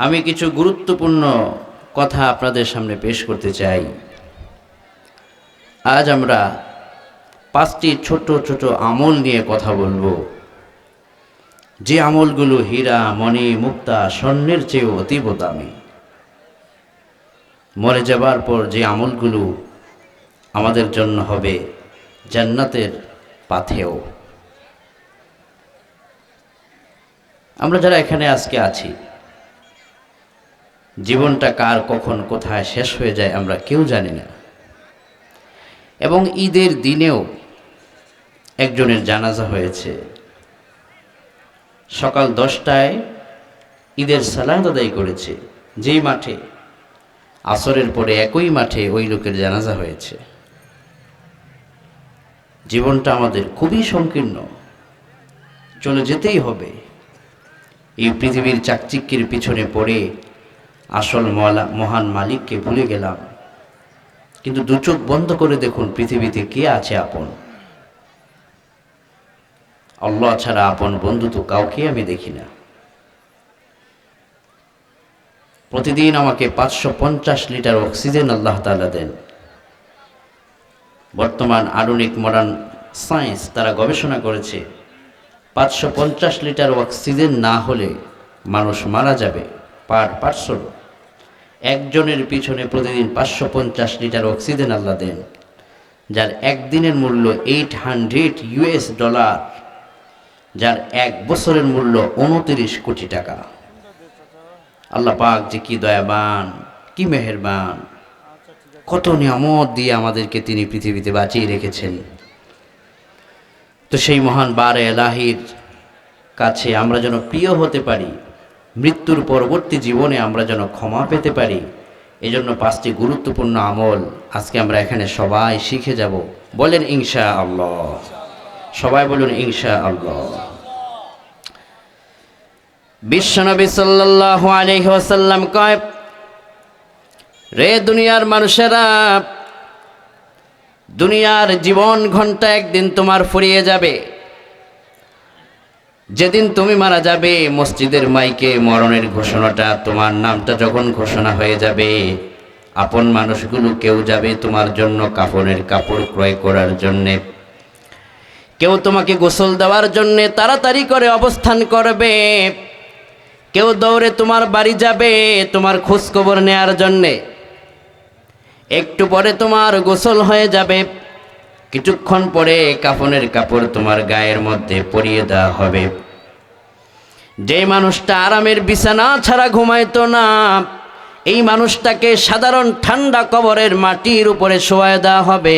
আমি কিছু গুরুত্বপূর্ণ কথা আপনাদের সামনে পেশ করতে চাই। আজ আমরা 5টি ছোট ছোট আমল নিয়ে কথা বলবো, যে আমলগুলো হীরা, মণি, মুক্তা, স্বর্ণের চেয়েও অতীব দামি। মরে যাবার পর যে আমলগুলো আমাদের জন্য হবে জান্নাতের পাথেয়। আমরা যারা এখানে আজকে আছি, জীবনটা কার কখন কোথায় শেষ হয়ে যায় আমরা কেউ জানি না। এবং ঈদের দিনেও একজনের জানাজা হয়েছে। সকাল 10টায় ঈদের সালাত আদায় করেছে, যেই মাঠে আসরের পরে একই মাঠে ওই লোকের জানাজা হয়েছে। জীবনটা আমাদের খুবই সংকীর্ণ, চলে যেতেই হবে। এই পৃথিবীর চাকচিক্যের পিছনে পড়ে আসল মহান মালিককে ভুলে গেলাম। কিন্তু দু চোখ বন্ধ করে দেখুন, পৃথিবীতে কে আছে আপন? আল্লাহ ছাড়া আপন বন্ধু তো কাউকে আমি দেখি না। প্রতিদিন আমাকে 550 লিটার অক্সিজেন আল্লাহ তাআলা দেন। বর্তমান আধুনিক মডার্ন সায়েন্স তারা গবেষণা করেছে, 550 লিটার অক্সিজেন না হলে মানুষ মারা যাবে পার পার্সন। একজনের পিছনে প্রতিদিন 550 লিটার অক্সিজেন আল্লাহ দেন, যার একদিনের মূল্য $800, যার এক বছরের মূল্য 29 কোটি টাকা। আল্লাহ পাক যে কি দয়াবান, কি মেহেরবান, কত নিয়ামত দিয়ে আমাদেরকে তিনি পৃথিবীতে বাঁচিয়ে রেখেছেন। তো সেই মহান বারে এলাহির কাছে আমরা যেন প্রিয় হতে পারি, মৃত্যুর পরবর্তী জীবনে আমরা যেন ক্ষমা পেতে পারি, এজন্য 5টি গুরুত্বপূর্ণ আমল আজকে আমরা এখানে সবাই শিখে যাব। বলেন ইনশাআল্লাহ, সবাই বলুন ইনশাআল্লাহ। বিশ্বনবী সাল্লাল্লাহু আলাইহি ওয়াসাল্লাম কয়, রে দুনিয়ার মানুষেরা, দুনিয়ার জীবন ঘন্টা একদিন তোমার ফুরিয়ে যাবে। যেদিন তুমি মারা যাবে, মসজিদের মাইকে মরণের ঘোষণাটা, তোমার নামটা যখন ঘোষণা হয়ে যাবে, আপন মানুষগুলো কেউ যাবে তোমার জন্য কাফনের কাপড় ক্রয় করার জন্যে, কেউ তোমাকে গোসল দেওয়ার জন্যে তাড়াতাড়ি করে অবস্থান করবে, কেউ দৌড়ে তোমার বাড়ি যাবে তোমার খোঁজ খবর নেয়ার জন্যে। একটু পরে তোমার গোসল হয়ে যাবে, কিছুক্ষণ পরে কাফনের কাপড় তোমার গায়ের মধ্যে পরিয়ে দেওয়া হবে। যে মানুষটা আরামের বিছানা ছাড়া ঘুমাইতো না, এই মানুষটাকে সাধারণ ঠান্ডা কবরের মাটির উপরে শোয়ায় দেওয়া হবে।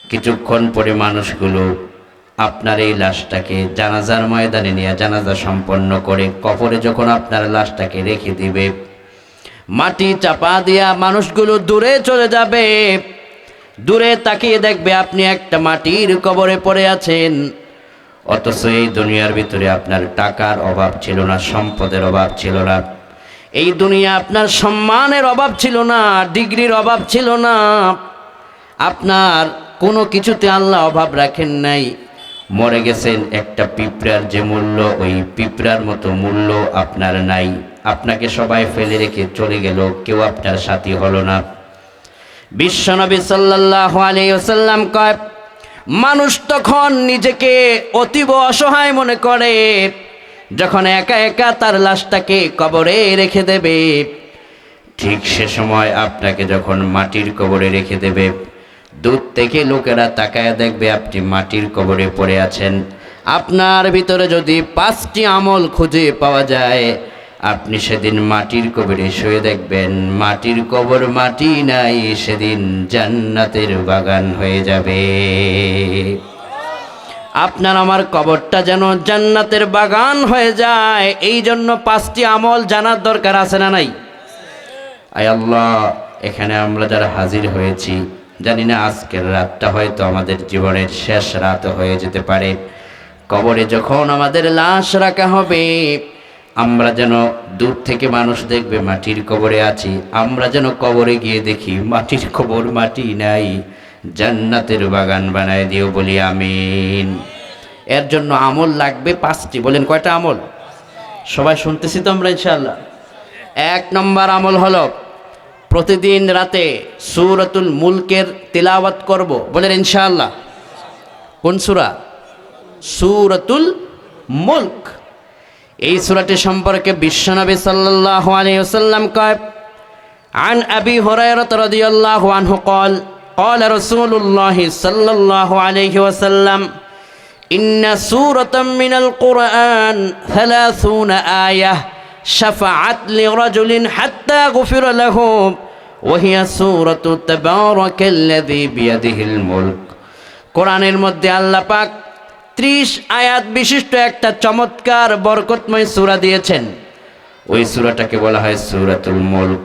কিছুক্ষণ পরে মানুষগুলো আপনার এই লাশটাকে জানাজার ময়দানে নিয়ে জানাজা সম্পন্ন করে কবরে যখন আপনার লাশটাকে রেখে দিবে, মাটি চাপা দিয়া মানুষগুলো দূরে চলে যাবে। দূরে তাকিয়ে দেখবে আপনি একটা মাটির কবরে পড়ে আছেন। অথচ এই দুনিয়ার ভিতরে আপনার টাকার অভাব ছিল না, সম্পদের অভাব ছিল না, এই দুনিয়া আপনার সম্মানের অভাব ছিল না, ডিগ্রির অভাব ছিল না, আপনার কোনো কিছুতে আল্লাহ অভাব রাখেন নাই। মরে গেছেন একটা পিঁপড়ার যে মূল্য, ওই পিঁপড়ার মতো মূল্য আপনার নাই। আপনাকে সবাই ফেলে রেখে চলে গেল, কেউ আপনার সাথী হলো না। বিশ্বনবী সাল্লাল্লাহু আলাইহি ওয়াসাল্লাম কয়, মানুষ তখন নিজেকে অতীব অসহায় মনে করে যখন একা একা তার লাশটাকে কবরে রেখে দেবে। ঠিক সে সময় আপনাকে যখন মাটির কবরে রেখে দেবে, দূর থেকে লোকেরা তাকায় দেখবে আপনি মাটির কবরে পড়ে আছেন। আপনার ভিতরে যদি 5টি আমল খুঁজে পাওয়া যায়, আপনি সেদিন মাটির কবরে শুয়ে দেখবেন মাটির কবর মাটি নাই, সেদিন জান্নাতের বাগান হয়ে যাবে। আপনার আমার কবরটা যেন জান্নাতের বাগান হয়ে যায়, এই জন্য 5টি আমল জানার দরকার আছে না নাই? আয় আল্লাহ, এখানে আমরা যারা হাজির হয়েছি, জানি না আজকের রাতটা হয়তো আমাদের জীবনের শেষ রাত হয়ে যেতে পারে। কবরে যখন আমাদের লাশ রাখা হবে, আমরা যেন দূর থেকে মানুষ দেখবে মাটির কবরে আছি, আমরা যেন কবরে গিয়ে দেখি মাটির কবর মাটি নাই, জান্নাতের বাগান বানায় দিও, বলি আমিন। এর জন্য আমল লাগবে 5টি। বলেন কয়টা আমল? সবাই শুনতেছি তো আমরা ইনশাআল্লাহ। 1 নম্বর আমল হলো প্রতিদিন রাতে সূরাতুল মুলকের তিলাওয়াত করব, বলেন ইনশাআল্লাহ। কোন সূরা? সূরাতুল মুলক। এই সূরাটি সম্পর্কে বিশ্বনবী সাল্লাল্লাহু আলাইহি ওয়াসাল্লাম কয়, عن أبي هريرة رضي الله عنه قال قال رسول الله صلى الله عليه وسلم إن سورة من القرآن 30 آية شفعت لرجل حتى غفر له وهي سورة تبارك الذي بيده الملك। কোরআনের মধ্যে আল্লাহ পাক 30 আয়াত বিশিষ্ট একটা চমৎকার বরকতময় সূরা দিয়েছেন। ওই সূরাটাকে বলা হয় সূরাতুল মুলক।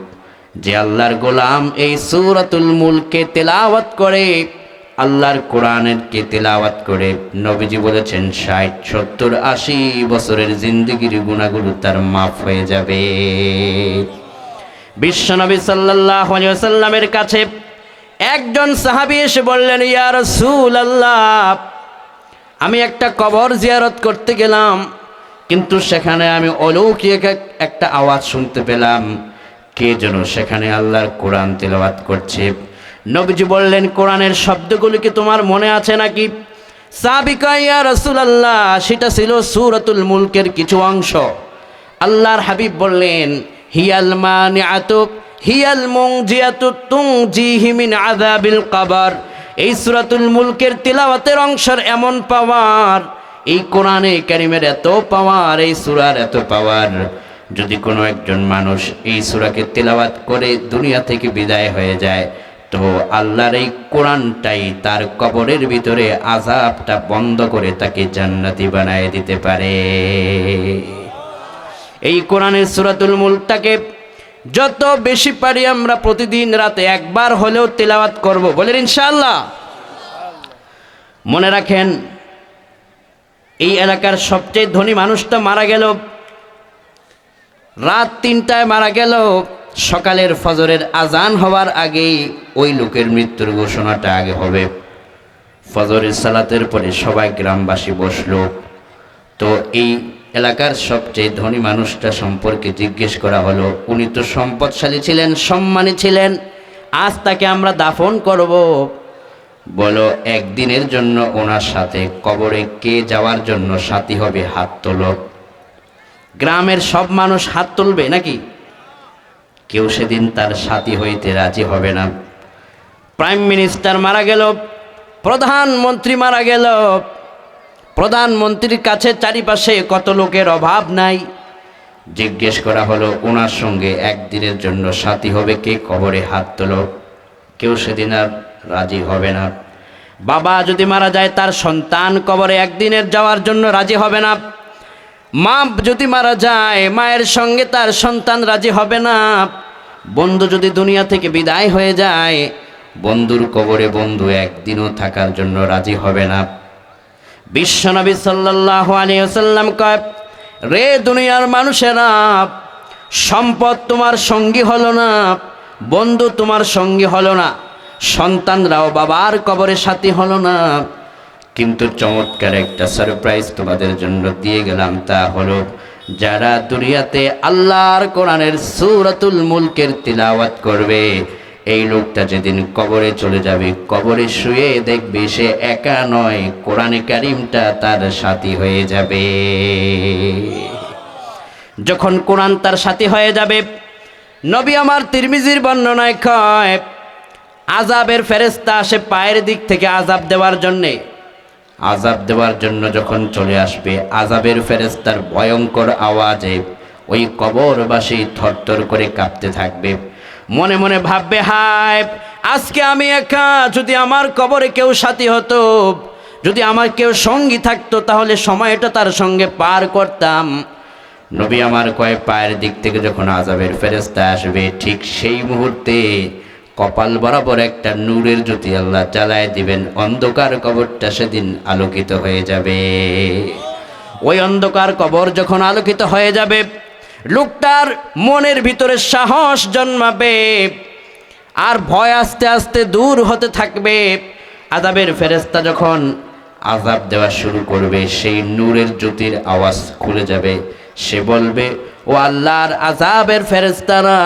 যে আল্লাহর গোলাম এই সূরাতুল মুলকে তেলাওয়াত করে, আল্লাহর কোরআনের কে তেলাওয়াত করে, নবীজি বলেছেন 60, 70, 80 বছরের জিন্দেগির গুনাহগুলো তার মাফ হয়ে যাবে। বিশ্বনবী সাল্লাল্লাহু আলাইহি ওয়াসাল্লামের কাছে একজন সাহাবী এসে বললেন, ইয়া রাসূলুল্লাহ, আমি একটা কবর জিয়ারত করতে গেলাম, কিন্তু সেখানে আমি অলৌকিক একটা আওয়াজ শুনতে পেলাম, কে যেন সেখানে আল্লাহর কোরআন তেলাওয়াত করছে। নবীজি বললেন, কোরআনের শব্দগুলো কি তোমার মনে আছে নাকি? সাহাবী কয়, ইয়া রাসূলুল্লাহ, সেটা ছিল সূরাতুল মুলকের কিছু অংশ। আল্লাহর হাবিব বললেন, হিয়াল মানিআতু হিয়াল মুনজিয়াতু তুনজিহি মিন আযাবিল কবর। এই সূরাতুল মুলকের তিলাওয়াতের অংশের এমন পাওয়ার, এই কোরআনে কারীমের এত পাওয়ার, এই সূরার এত পাওয়ার, যদি কোনো একজন মানুষ এই সূরাকে তেলাওয়াত করে দুনিয়া থেকে বিদায় হয়ে যায়, তো আল্লাহর এই কোরআনটাই তার কবরের ভিতরে আযাবটা বন্ধ করে তাকে জান্নাতি বানায় দিতে পারে। এই কোরআনের সূরাতুল মুলকটাকে যত বেশি পারি আমরা প্রতিদিন রাতে একবার হলেও তেলাওয়াত করব, বলেন ইনশাআল্লাহ। মনে রাখেন, এই এলাকার সবচেয়ে ধনী মানুষটা মারা গেল রাত 3টায় মারা গেল। সকালের ফজরের আজান হওয়ার আগেই ওই লোকের মৃত্যুর ঘোষণাটা আগে হবে। ফজরের সালাতের পরে সবাই গ্রামবাসী বসলো। তো এই এলাকার সবচেয়ে ধনী মানুষটা সম্পর্কে জিজ্ঞেস করা হলো। উনি তো সম্পদশালী ছিলেন, সম্মানী ছিলেন, আজ তাকে আমরা দাফন করব। বলো, একদিনের জন্য ওনার সাথে কবরে কে যাওয়ার জন্য সাথী হবে? হাত তোলো। গ্রামের সব মানুষ হাত তুলবে নাকি? কেউ সেদিন তার সাথী হইতে রাজি হবে না। প্রাইম মিনিস্টার মারা গেল, প্রধানমন্ত্রী মারা গেল, প্রধানমন্ত্রীর কাছে চারিপাশে কত লোকের অভাব নাই। জিজ্ঞেস করা হলো, ওনার সঙ্গে একদিনের জন্য সাথী হবে কে? কবরে হাত তোলো। কেউ সেদিন আর রাজি হবে না। বাবা যদি মারা যায়, তার সন্তান কবরে একদিনের যাওয়ার জন্য রাজি হবে না। মা যদি মারা যায়, মায়ের সঙ্গে তার সন্তান রাজি হবে না। বন্ধু যদি দুনিয়া থেকে বিদায় হয়ে যায়, বন্ধুর কবরে বন্ধু একদিনও থাকার জন্য রাজি হবে না। বিশ্বনবী সাল্লাল্লাহু আলাইহি ওয়াসাল্লাম কয়, রে দুনিয়ার মানুষেরা, সম্পদ তোমার সঙ্গী হলো না, বন্ধু তোমার সঙ্গী হলো না, সন্তানরাও বাবার কবরে সাথী হলো না, কিন্তু চমৎকার একটা সারপ্রাইজ তোমাদের জন্য দিয়ে গেলাম। তা হলো, যারা দুনিয়াতে আল্লাহর কোরআনের সূরাতুল মুলকের তিলাওয়াত করবে, এই লোকটা যেদিন কবরে চলে যাবে, কবরে শুয়ে দেখবে সে একা নয়, কোরআনে কারীমটা তার সাথী হয়ে যাবে। যখন কোরআন তার সাথী হয়ে যাবে, নবী আমার তিরমিজির বর্ণনায় কয়, আযাবের ফেরেশতা আসে পায়ের দিক থেকে আযাব দেওয়ার জন্যে। আযাব দেওয়ার জন্য যখন চলে আসবে, আযাবের ফেরেশতার ভয়ঙ্কর আওয়াজে ওই কবরবাসী থরথর করে কাঁপতে থাকবে। মনে মনে ভাববে, হায় আজকে আমি একা, যদি আমার কবরে কেউ সাথী হতো, যদি আমার কেউ সঙ্গী থাকতো, তাহলে সময়টা তার সঙ্গে পার করতাম। নবী আমার কয়, পায়ের দিক থেকে যখন আযাবের ফেরেশতা আসবে, ঠিক সেই মুহূর্তে কপাল বরাবর একটা নূরের জ্যোতি আল্লাহ জ্বালায় দিবেন। অন্ধকার কবরটা সেদিন আলোকিত হয়ে যাবে। ওই অন্ধকার কবর যখন আলোকিত হয়ে যাবে, লোকটার মনের ভিতরে সাহস জন্মাবে, আর ভয় আস্তে আস্তে দূর হতে থাকবে। আযাবের ফেরেশতা যখন আযাব দেওয়া শুরু করবে, সেই নূরের জ্যোতির আওয়াজ খুলে যাবে, সে বলবে, ও আল্লাহর আযাবের ফেরেশতারা,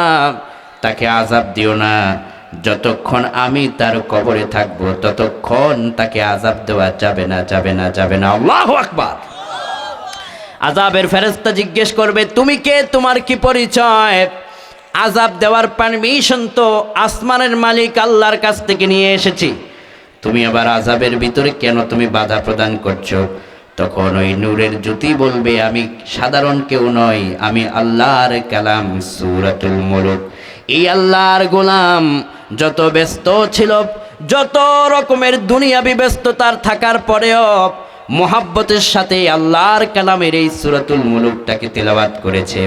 তাকে আযাব দিও না, যতক্ষণ আমি তার কবরে থাকব ততক্ষণ তাকে আযাব দেওয়া যাবে না, যাবে না, যাবে না। আল্লাহু আকবার। আযাবের ফেরেশতা জিজ্ঞেস করবে, তুমি কে, তোমার কি পরিচয়? আযাব দেওয়ার পারমিশন তো আসমানের মালিক আল্লাহর কাছ থেকে নিয়ে এসেছি, তুমি আবার আযাবের ভিতরে কেন তুমি বাধা প্রদান করছো? তখন ওই নূরের জ্যোতি বলবে, আমি সাধারণ কেউ নই, আমি আল্লাহর কালাম সূরাতুল মুলক। এই আল্লাহর গোলাম যত ব্যস্ত ছিল, যত রকমের দুনিয়াবি ব্যস্ততার থাকার পরেও মোহাব্বতের সাথে আল্লাহর কালামের এই সূরাতুল মুলুকটাকে তেলাওয়াত করেছে।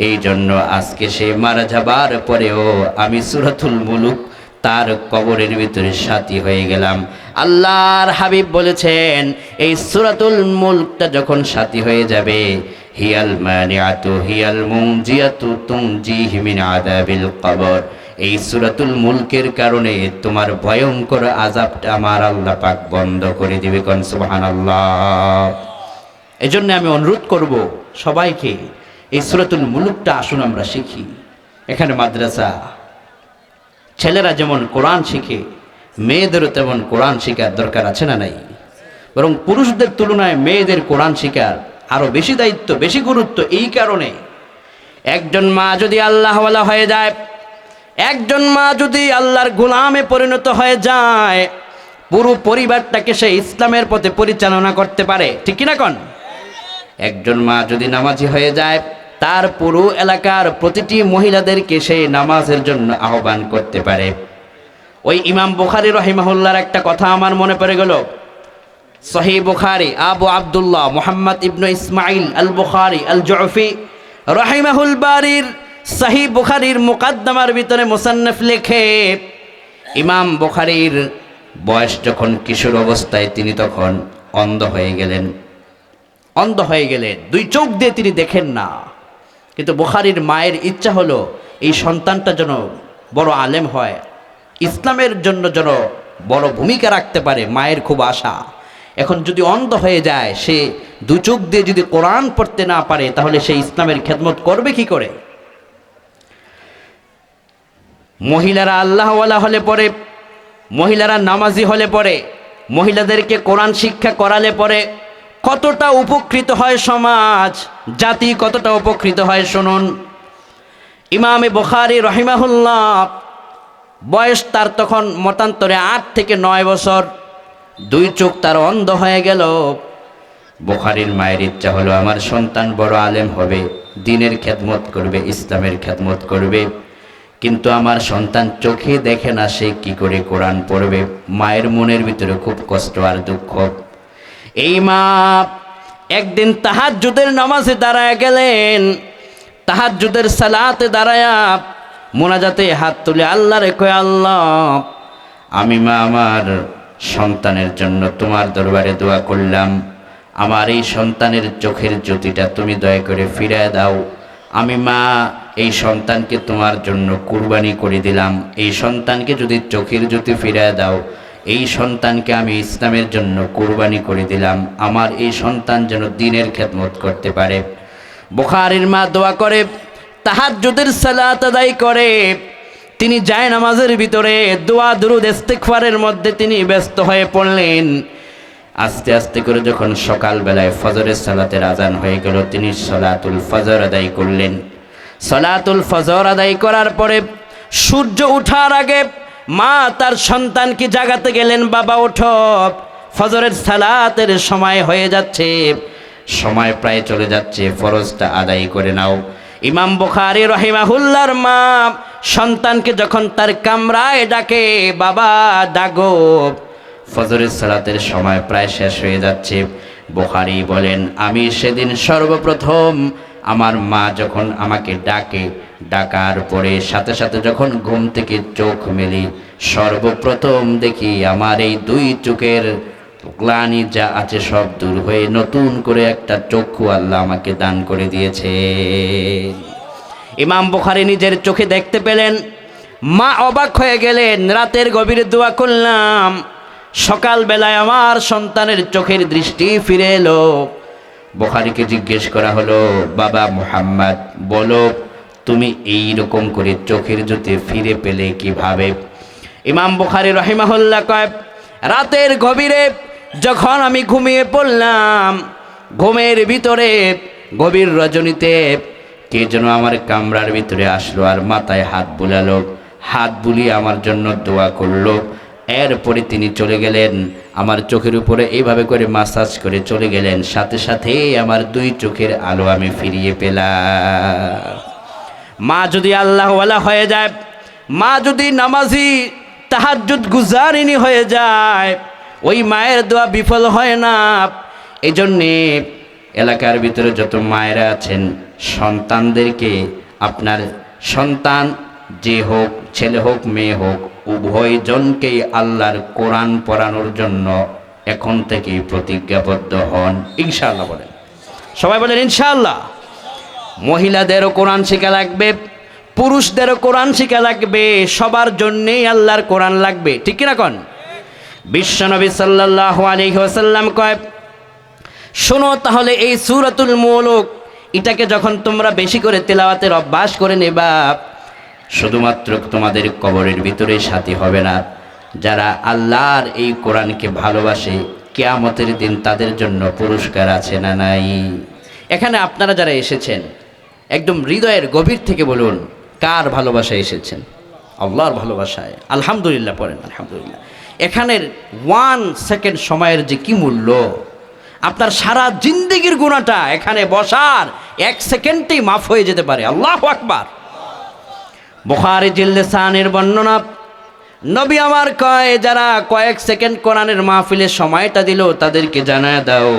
এই জন্য আজকে সে মারা যাবার পরেও আমি সূরাতুল মুলুক তার কবরের ভিতরে সাথী হয়ে গেলাম। আল্লাহর হাবিব বলেছেন, এই সূরাতুল মুলকটা যখন সাথী হয়ে যাবে, হিয়াল মানিআতু হিয়াল মুনজিয়াতু তুনজিহি মিন আযাবিল কবর, এই সূরাতুল মুলকের কারণে তোমার ভয়ঙ্কর আযাবটা আমার আল্লাহ পাক বন্ধ করে দিবে। কোন সুবহানাল্লাহ। এজন্য আমি অনুরোধ করব সবাইকে, এই সূরাতুল মুলকটা আসুন আমরা শিখি। এখানে মাদ্রাসা, ছেলেরা যেমন কোরআন শিখে, মেয়েদেরও তেমন কোরআন শেখার দরকার আছে না নাই? বরং পুরুষদের তুলনায় মেয়েদের কোরআন শেখার আরো বেশি দায়িত্ব, বেশি গুরুত্ব। এই কারণে একজন মা যদি আল্লাহওয়ালা হয়ে যায়, একজন মা যদি আল্লাহর গোলামে পরিণত হয়ে যায়, পুরো পরিবারটাকে সে ইসলামের পথে পরিচালনা করতে পারে, ঠিক কিনা কোন? একজন মা যদি নামাজি হয়ে যায়, তার পুরো এলাকার প্রতিটি মহিলাদেরকে সে নামাজের জন্য আহ্বান করতে পারে। ওই ইমাম বুখারী রাহিমাহুল্লাহর একটা কথা আমার মনে পড়ে গেল। সহিহ বুখারী, আবু আব্দুল্লাহ মুহাম্মদ ইবনে ইসমাইল আল বুখারী আল জুফি রাহিমাহুল বারির সহিহ বুখারীর মুকদ্দমার ভিতরে মুসান্নিফ লেখে, ইমাম বুখারীর বয়স যখন কিশোর অবস্থায়, তিনি তখন অন্ধ হয়ে গেলেন। অন্ধ হয়ে গেলেন, দুই চোখ দিয়ে তিনি দেখেন না। কিন্তু বুখারীর মায়ের ইচ্ছা হলো এই সন্তানটা যেন বড় আলেম হয়, ইসলামের জন্য যেন বড় ভূমিকা রাখতে পারে। মায়ের খুব আশা। এখন যদি অন্ধ হয়ে যায়, সে দু চোখ দিয়ে যদি কোরআন পড়তে না পারে, তাহলে সে ইসলামের খেদমত করবে কি করে? মহিলারা আল্লাহওয়ালা হলে পরে, মহিলারা নামাজি হলে পরে, মহিলাদেরকে কোরআন শিক্ষা করালে পরে কতটা উপকৃত হয় সমাজ, জাতি কতটা উপকৃত হয় শুনুন। ইমামে বুখারী রাহিমাহুল্লাহ বয়স তার তখন মতান্তরে 8 থেকে 9 বছর, দুই চোখ তার অন্ধ হয়ে গেল। বুখারীর মায়ের ইচ্ছা হলো আমার সন্তান বড় আলেম হবে, দ্বীনের খেদমত করবে, ইসলামের খেদমত করবে, কিন্তু আমার সন্তান চোখে দেখে না, সে কি করে কোরআন পড়বে? মায়ের মনের ভিতরে খুব কষ্ট আর দুঃখ। এই মা একদিন তাহাজ্জুদের নামাজে দাঁড়ায় গেলেন। তাহাজ্জুদের সালাতে দাঁড়ায়া মোনাজাতে হাত তুলে আল্লাহরে কয়, আল্লাহ, আমি মা আমার সন্তানের জন্য তোমার দরবারে দোয়া করলাম, আমার এই সন্তানের চোখের জ্যোতিটা তুমি দয়া করে ফিরিয়ে দাও। আমি মা এই সন্তানকে তোমার জন্য কুরবানি করে দিলাম, এই সন্তানকে যদি চোখের জ্যোতি ফিরিয়ে দাও, এই সন্তানকে আমি ইসলামের জন্য কুরবানি করে দিলাম, আমার এই সন্তান যেন দ্বীনের খেদমত করতে পারে। বুখারীর মা দোয়া করে, তাহাজ্জুদের সালাত আদায় করে, তিনি যায় নামাজের ভিতরে দোয়া দুরুদ ইস্তিগফারের মধ্যে তিনি ব্যস্ত হয়ে পড়লেন। আস্তে আস্তে করে যখন সকালবেলায় ফজরের সালাতের আজান হয়ে গেল, তিনি সালাতুল ফজর আদায় করলেন। সালাতুল ফজর আদায় করার পরে সূর্য ওঠার আগে মা তার সন্তানকে জাগাতে গেলেন, বাবা ওঠো, ফজরের সালাতের সময় হয়ে যাচ্ছে, সময় প্রায় চলে যাচ্ছে, ফরজটা আদায় করে নাও। ইমাম বুখারী রাহিমাহুল্লাহর মা সন্তানকে যখন তার কামরায় ডাকে, বাবা ডাকো, ফজরের সালাতের সময় প্রায় শেষ হয়ে যাচ্ছে। বুখারী বলেন, আমি সেদিন সর্বপ্রথম আমার মা যখন আমাকে ডাকে, ডাকার পরে সাথে সাথে যখন ঘুম থেকে চোখ মেলি, সর্বপ্রথম দেখি আমার এই দুই চোখের গ্লানি যা আছে সব দূর হয়ে নতুন করে একটা চক্ষু আল্লাহ আমাকে দান করে দিয়েছে। ইমাম বুখারী নিজের চোখে দেখতে পেলেন। মা অবাক হয়ে গেলেন, রাতের গভীরে দোয়া করলাম, সকালবেলায় আমার সন্তানের চোখের দৃষ্টি ফিরে এলো। বুখারীকে জিজ্ঞেস করা হলো, বাবা মুহাম্মদ, বলো তুমি এই রকম করে চোখের জ্যোতি ফিরে পেলে কিভাবে? ইমাম বুখারী রাহিমাহুল্লাহ কয়, রাতের গভীরে যখন আমি ঘুমিয়ে পড়লাম, ঘুমের ভিতরে গভীর রজনীতে কে যেন আমার কামরার ভিতরে আসলো আর মাথায় হাত বুলালো, হাত বুলিয়ে আমার জন্য দোয়া করলো। এরপরে তিনি চলে গেলেন, আমার চোখের উপরে এইভাবে করে মাসাজ করে চলে গেলেন। সাথে সাথে আমার দুই চোখের আলো আমি ফিরিয়ে পেলাম। মা যদি আল্লাহওয়ালা হয়ে যায়, মা যদি নামাজি তাহাজ্জুদ গুজারিনী হয়ে যায়, ওই মায়ের দোয়া বিফল হয় না। এই জন্যে এলাকার ভিতরে যত মায়েরা আছেন, সন্তানদেরকে, আপনার সন্তান যে হোক, ছেলে হোক মেয়ে হোক, উভয় জনকেই আল্লাহর কোরআন পড়ানোর জন্য এখন থেকেই প্রতিজ্ঞাবদ্ধ হন, ইনশাআল্লাহ বলেন। সবাই বলেন ইনশাআল্লাহ। মহিলাদেরও কোরআন শিখা লাগবে, পুরুষদেরও কোরআন শিখা লাগবে, সবার জন্যেই আল্লাহর কোরআন লাগবে, ঠিক কিনা কোন? বিশ্বনবী সাল্লাল্লাহু আলাইহি ওয়াসাল্লাম কয়, শোনো তাহলে এই সূরাতুল মুলক, এটাকে যখন তোমরা বেশি করে তেলাওয়াতের অভ্যাস করে নেবা, শুধুমাত্র তোমাদের কবরের ভিতরে সাথী হবে না, যারা আল্লাহর এই কোরআনকে ভালোবাসে, কিয়ামতের দিন তাদের জন্য পুরস্কার আছে না নাই? এখানে আপনারা যারা এসেছেন, একদম হৃদয়ের গভীর থেকে বলুন, কার ভালোবাসায় এসেছেন? আল্লাহর ভালোবাসায়। আলহামদুলিল্লাহ পড়েন, আলহামদুলিল্লাহ। এখানের 1 সেকেন্ড সময়ের যে কি মূল্য, আপনার সারা জিন্দেগির গুনাহটা এখানে বসার 1 সেকেন্ডেই মাফ হয়ে যেতে পারে। আল্লাহু আকবার। বুখারী জিলসানের বর্ণনা, নবী আমার কয়, যারা কয়েক সেকেন্ড কোরআনের মাহফিলে সময়টা দিল, তাদেরকে জানায় দাও,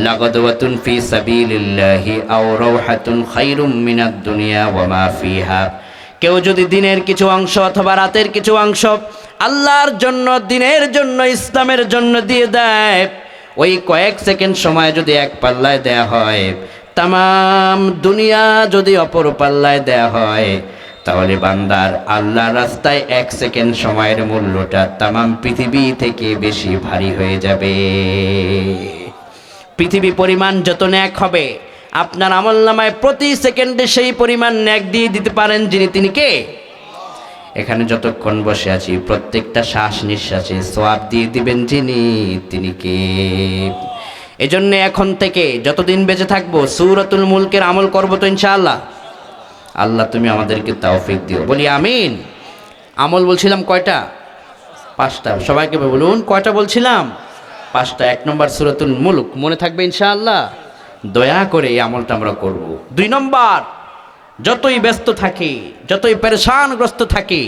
লাগাদওয়াতুন ফি সাবিলিল্লাহি আও রাওহাতুন খায়রুম মিনাদ দুনিয়া ওয়া মা ফিহা। কেউ যদি দিনের কিছু অংশ অথবা রাতের কিছু অংশ আল্লাহর জন্য, দিনের জন্য, ইসলামের জন্য দিয়ে দেয়, ওই কয়েক সেকেন্ড সময় যদি এক পাল্লায় দেয়া হয়, তামাম দুনিয়া যদি অপর পাল্লায় দেয়া হয়, তাহলে বান্দার আল্লাহর রাস্তায় 1 সেকেন্ড সময়ের মূল্যটা তামাম পৃথিবী থেকে বেশি ভারী হয়ে যাবে। পৃথিবী পরিমাণ যত ন্যাক হবে, আপনার আমলনামায় প্রতি সেকেন্ডে সেই পরিমাণ ন্যাক দিয়ে দিতে পারেন যিনি, তিনি কে? এখানে যতক্ষণ বসে আছি, প্রত্যেকটা শ্বাস নিঃশ্বাসে সওয়াব দিয়ে দিবেন যিনি, তিনি কে? এজন্য এখন থেকে যতদিন বেঁচে থাকবো সূরাতুল মুলকের আমল করবো তো ইনশাআল্লাহ। আল্লাহ তুমি আমাদেরকে তৌফিক দিও, বলি আমিন। আমল বলছিলাম কয়টা? 5টা। সবাইকে বলুন, কয়টা বলছিলাম? 5টা। 1 নম্বর সূরাতুল মুলক, মনে থাকবে ইনশাআল্লাহ। দয়া করে এই আমলটা আমরা করব। 2 নম্বর, যতই ব্যস্ত থাকি, যতই পেরেশানগ্রস্ত থাকি,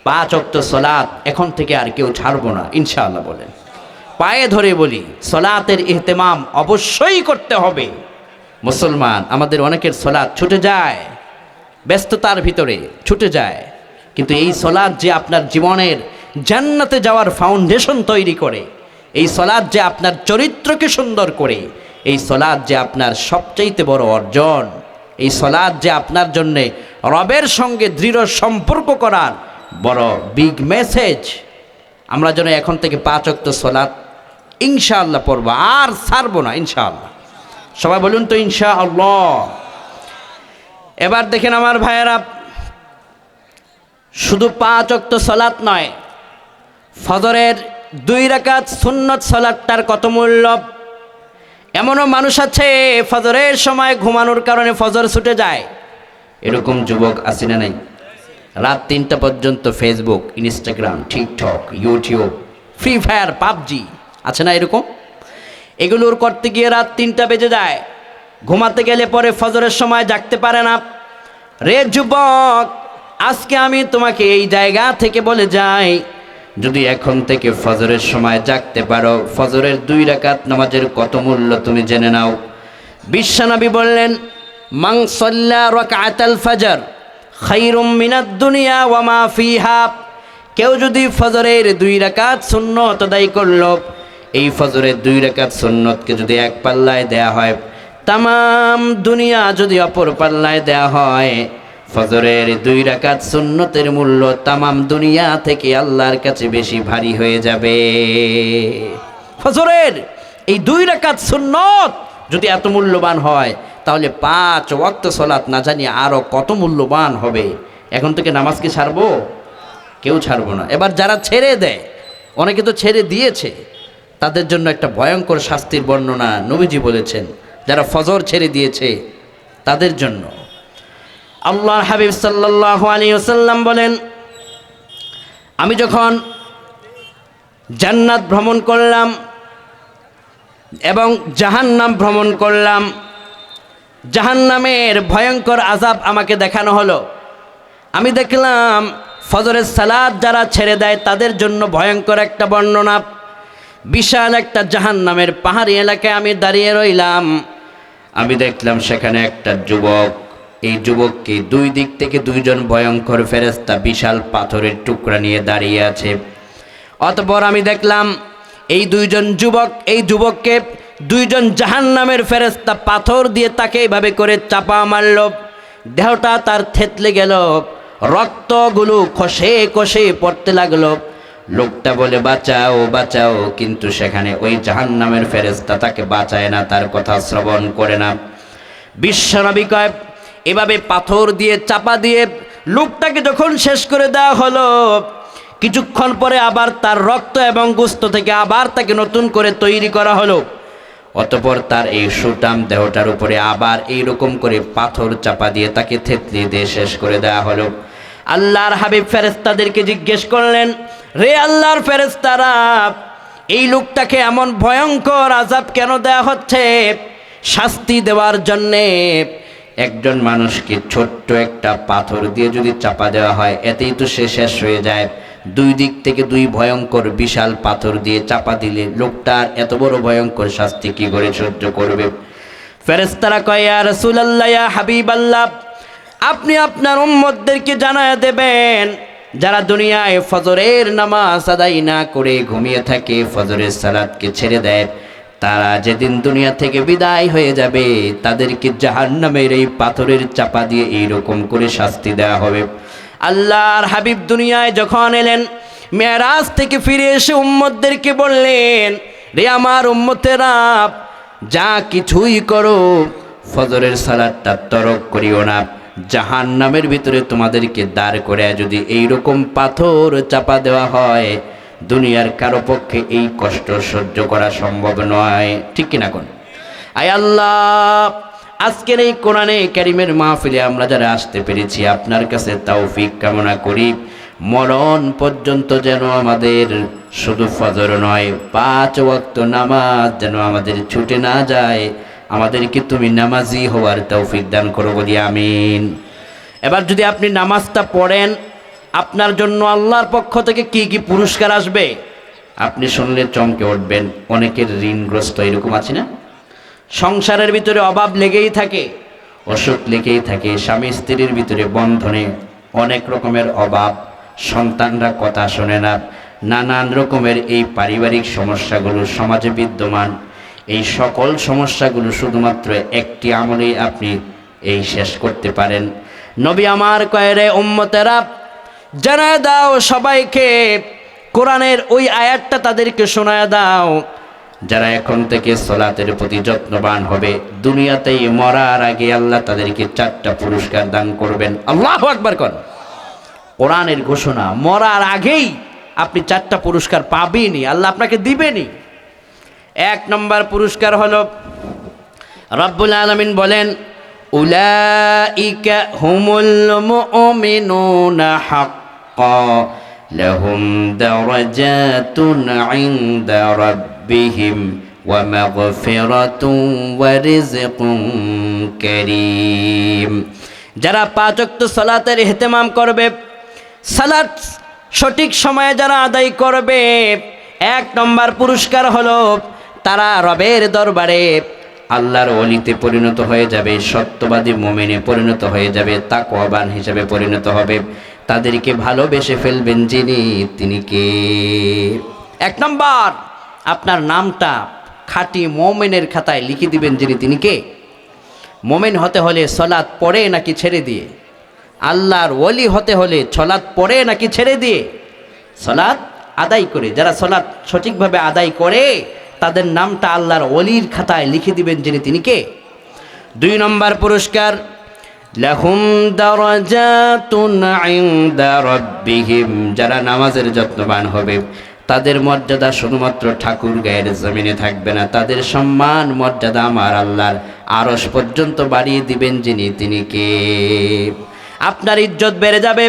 5 ওয়াক্ত সালাত এখন থেকে আর কেউ ছাড়বো না ইনশাআল্লাহ বলেন। পায়ে ধরে বলি, সালাতের ইহতিমাম অবশ্যই করতে হবে। মুসলমান আমাদের অনেকের সালাত ছুটে যায়, ব্যস্ততার ভিতরে ছুটে যায়, কিন্তু এই সালাত যে আপনার জীবনের জান্নাতে যাওয়ার ফাউন্ডেশন তৈরি করে, এই সালাত যে আপনার চরিত্রকে সুন্দর করে, এই সালাত যে আপনার সবচাইতে বড় অর্জন, এই সালাত যে আপনার জন্য রবের সঙ্গে দৃঢ় সম্পর্ক করার বড় বিগ মেসেজ। আমরা যেন এখন থেকে 5 ওয়াক্ত সালাত ইনশাআল্লাহ পড়ব, আর ছাড়বো না ইনশাআল্লাহ। সবাই বলুন তো ইনশাআল্লাহ। এবার দেখেন আমার ভাইয়েরা, শুধু 5 ওয়াক্ত সালাত নয়, ফজরের 2 রাকাত সুন্নত সালাতটার কত মূল্য। এমনও মানুষ আছে ফজরের সময় ঘুমানোর কারণে ফজর ছুটে যায়, এরকম যুবক আছে না নাই? রাত 3টা পর্যন্ত Facebook, Instagram, TikTok, YouTube, free fire, PUBG, আছে না এরকম? এগুলোর করতে গিয়ে রাত 3টা বেজে যায়, ঘুমাতে গেলে পরে ফজরের সময় জাগতে পারে না। রে যুবক, আজকে আমি তোমাকে এই জায়গা থেকে বলে যাই, যদি এখন থেকে ফজরের সময় জাগতে পারো, ফজরের 2 রাকাত নামাজের কত মূল্য তুমি জেনে নাও। বিশ্বনবী বললেন, মান সাল্লা রাকাতাল ফজর খায়রুম মিনাদ দুনিয়া ওয়া মা ফিহা। কেউ যদি ফজরের 2 রাকাত সুন্নত আদায় করলো, এই ফজরের 2 রাকাত সুন্নতকে যদি এক পাল্লায় দেয়া হয়, তামাম দুনিয়া যদি অপর পাল্লায় দেয়া হয়, ফজরের 2 রাকাত সুন্নতের মূল্য তামাম দুনিয়া থেকে আল্লাহর কাছে বেশি ভারী হয়ে যাবে। ফজরের এই 2 রাকাত সুন্নত যদি এত মূল্যবান হয় তাহলে 5 ওয়াক্ত সালাত না জানি আরও কত মূল্যবান হবে। এখন থেকে নামাজ কি ছাড়বো? কেউ ছাড়বো না। এবার যারা ছেড়ে দেয়, অনেকে তো ছেড়ে দিয়েছে, তাদের জন্য একটা ভয়ঙ্কর শাস্তির বর্ণনা নবীজি বলেছেন। যারা ফজর ছেড়ে দিয়েছে তাদের জন্য আল্লাহর হাবিব সাল্লাল্লাহু আলাইহি ওয়াসাল্লাম বলেন, আমি যখন জান্নাত ভ্রমণ করলাম এবং জাহান্নাম ভ্রমণ করলাম, জাহান্নামের ভয়ঙ্কর আযাব আমাকে দেখানো হলো। আমি দেখলাম ফজরের সালাত যারা ছেড়ে দেয় তাদের জন্য ভয়ঙ্কর একটা বর্ণনা। বিশাল একটা জাহান্নামের পাহাড়ি এলাকায় আমি দাঁড়িয়ে রইলাম। আমি দেখলাম সেখানে একটা যুবক, এই যুবককে দুই দিক থেকে দুইজন ভয়ঙ্কর ফেরেশতা বিশাল পাথরের টুকরা নিয়ে দাঁড়িয়ে আছে। অতঃপর আমি দেখলাম এই যুবককে দুইজন জাহান্নামের ফেরেশতা পাথর দিয়ে তাকে এইভাবে করে চাপা মারল। দেহটা তার থেতলে গেল, রক্তগুলো খসে খসে পড়তে লাগলো। লোকটা বলে বাঁচাও বাঁচাও, কিন্তু সেখানে ওই জাহান্নামের ফেরেশতা তাকে বাঁচায় না, তার কথা শ্রবণ করে না। বিশ্বনবী কয়, এভাবে পাথর দিয়ে চাপা দিয়ে লোকটাকে যখন শেষ করে দেওয়া হলো, কিছুক্ষণ পরে আবার তার রক্ত এবং গোশত থেকে আবার তাকে নতুন করে তৈরি করা হলো। অতঃপর তার এই সুটাম দেহটার উপরে আবার এইরকম করে পাথর চাপা দিয়ে তাকে থেতলে দিয়ে শেষ করে দেওয়া হলো। আল্লাহর হাবিব ফেরেশতাদেরকে জিজ্ঞেস করলেন, রে আল্লাহর ফেরেশতারা, এই লোকটাকে এমন ভয়ঙ্কর আযাব কেন দেওয়া হচ্ছে? শাস্তি দেওয়ার জন্যে একজন মানুষকে ছোট্ট একটা পাথর দিয়ে যদি চাপা দেওয়া হয়, এতেই তো সে শেষ হয়ে যায়। দুই দিক থেকে দুই ভয়ঙ্কর বিশাল পাথর দিয়ে চাপা দিলে লোকটার এত বড় ভয়ঙ্কর শাস্তি কি করে সহ্য করবে? ফেরেশতারা কয়, ইয়া রাসূলুল্লাহ, ইয়া হাবিবাল্লাহ, আপনি আপনার উম্মতদেরকে জানায় দেবেন, যারা দুনিয়ায় ফজরের নামাজ আদায় না করে ঘুমিয়ে থাকে, ফজরের সালাতকে ছেড়ে দেয়, তারা যেদিন দুনিয়া থেকে বিদায় হয়ে যাবে তাদেরকে জাহান্নামের এই পাথরের চাপা দিয়ে এইরকম করে শাস্তি দেওয়া হবে। আল্লাহর হাবিব দুনিয়ায় যখন এলেন, মেরাজ থেকে ফিরে এসে উম্মতদেরকে বললেন, রে আমার উম্মতেরা, যা কিছুই করো ফজরের সালাতটা তরক করিও না। জাহান্নামের ভিতরে তোমাদেরকে দাঁড় করে যদি এইরকম পাথর চাপা দেওয়া হয়, দুনিয়ার কারো পক্ষে এই কষ্ট সহ্য করা সম্ভব নয়। ঠিক কিনা কোন? আয় আল্লাহ, আজকের এই কোরআনে কারীমের মাহফিলে আমরা যারা আসতে পেরেছি, আপনার কাছে তৌফিক কামনা করি, মরণ পর্যন্ত যেন আমাদের শুধু ফজর নয় 5 ওয়াক্ত নামাজ যেন আমাদের ছুটে না যায়। আমাদেরকে তুমি নামাজি হওয়ার তৌফিক দান করো, বলি আমিন। এবার যদি আপনি নামাজটা পড়েন, আপনার জন্য আল্লাহর পক্ষ থেকে কি কি পুরস্কার আসবে আপনি শুনলে চমকে উঠবেন। অনেকের ঋণগ্রস্ত এরকম আছে না? সংসারের ভিতরে অভাব লেগেই থাকে, অসুখ লেগেই থাকে, স্বামী স্ত্রীর ভিতরে বন্ধনে অনেক রকমের অভাব, সন্তানরা কথা শোনে না, নানান রকমের এই পারিবারিক সমস্যাগুলো সমাজে বিদ্যমান। এই সকল সমস্যাগুলো শুধুমাত্র একটি আমলেই আপনি এই শেষ করতে পারেন। নবী আমার কয়, রে উম্মতেরা, জানায় দাও সবাইকে কোরআনের ওই আয়াতটা তাদেরকে শোনায় দাও। যারা এখন থেকে সালাতের প্রতি যত্নবান হবে, দুনিয়াতেই মরার আগে আল্লাহ তাদেরকে 4টা পুরস্কার দান করবেন। আল্লাহু আকবার কোন। কোরআনের ঘোষণা, মরার আগেই আপনি 4টা পুরস্কার পাবেনই, আল্লাহ আপনাকে দিবেনই। 1 নম্বর পুরস্কার হলো, রব্বুল আলামিন বলেন, উলাইকা হুমুল মুমিনুনা হাক্কা লাহুম দারাজাতুন ইনদা রাব্বিহিম ওয়া মাগফিরাতুন ওয়া রিজকুন কারীম। যারা 5 ওয়াক্ত সালাতের ইহতিমাম করবে, সালাত সঠিক সময়ে যারা আদায় করবে, 1 নম্বর পুরস্কার হলো তারা রবের দরবারে আল্লাহর ওলিতে পরিণত হয়ে যাবে, সত্যবাদী মুমিনে পরিণত হয়ে যাবে, তাকওয়াবান হিসেবে পরিণত হবে। তাদেরকে ভালোবেসে ফেলবেন যিনি, তিনি কে? 1 নম্বর, আপনার নামটা খাঁটি মুমিনের খাতায় লিখে দিবেন যিনি, তিনি কে? মুমিন হতে হলে সালাত পড়ে নাকি ছেড়ে দিয়ে? আল্লাহর ওলি হতে হলে সালাত পড়ে নাকি ছেড়ে দিয়ে? সালাত আদায় করে। যারা সালাত সঠিকভাবে আদায় করে তাদের নামটা আল্লাহর ওলির খাতায় লিখে দিবেন যিনি, তিনি কে? 2 নম্বর পুরস্কার, লাহুম দারাজাতুন ইনদা রাব্বিহিম, যারা নামাজের যত্নবান হবে তাদের মর্যাদা শুধুমাত্র ঠাকুর গায়ের জমিনে থাকবে না, তাদের সম্মান মর্যাদা আমার আল্লাহর আরশ পর্যন্ত বাড়িয়ে দিবেন যিনি, তিনি কে? আপনার ইজ্জত বেড়ে যাবে,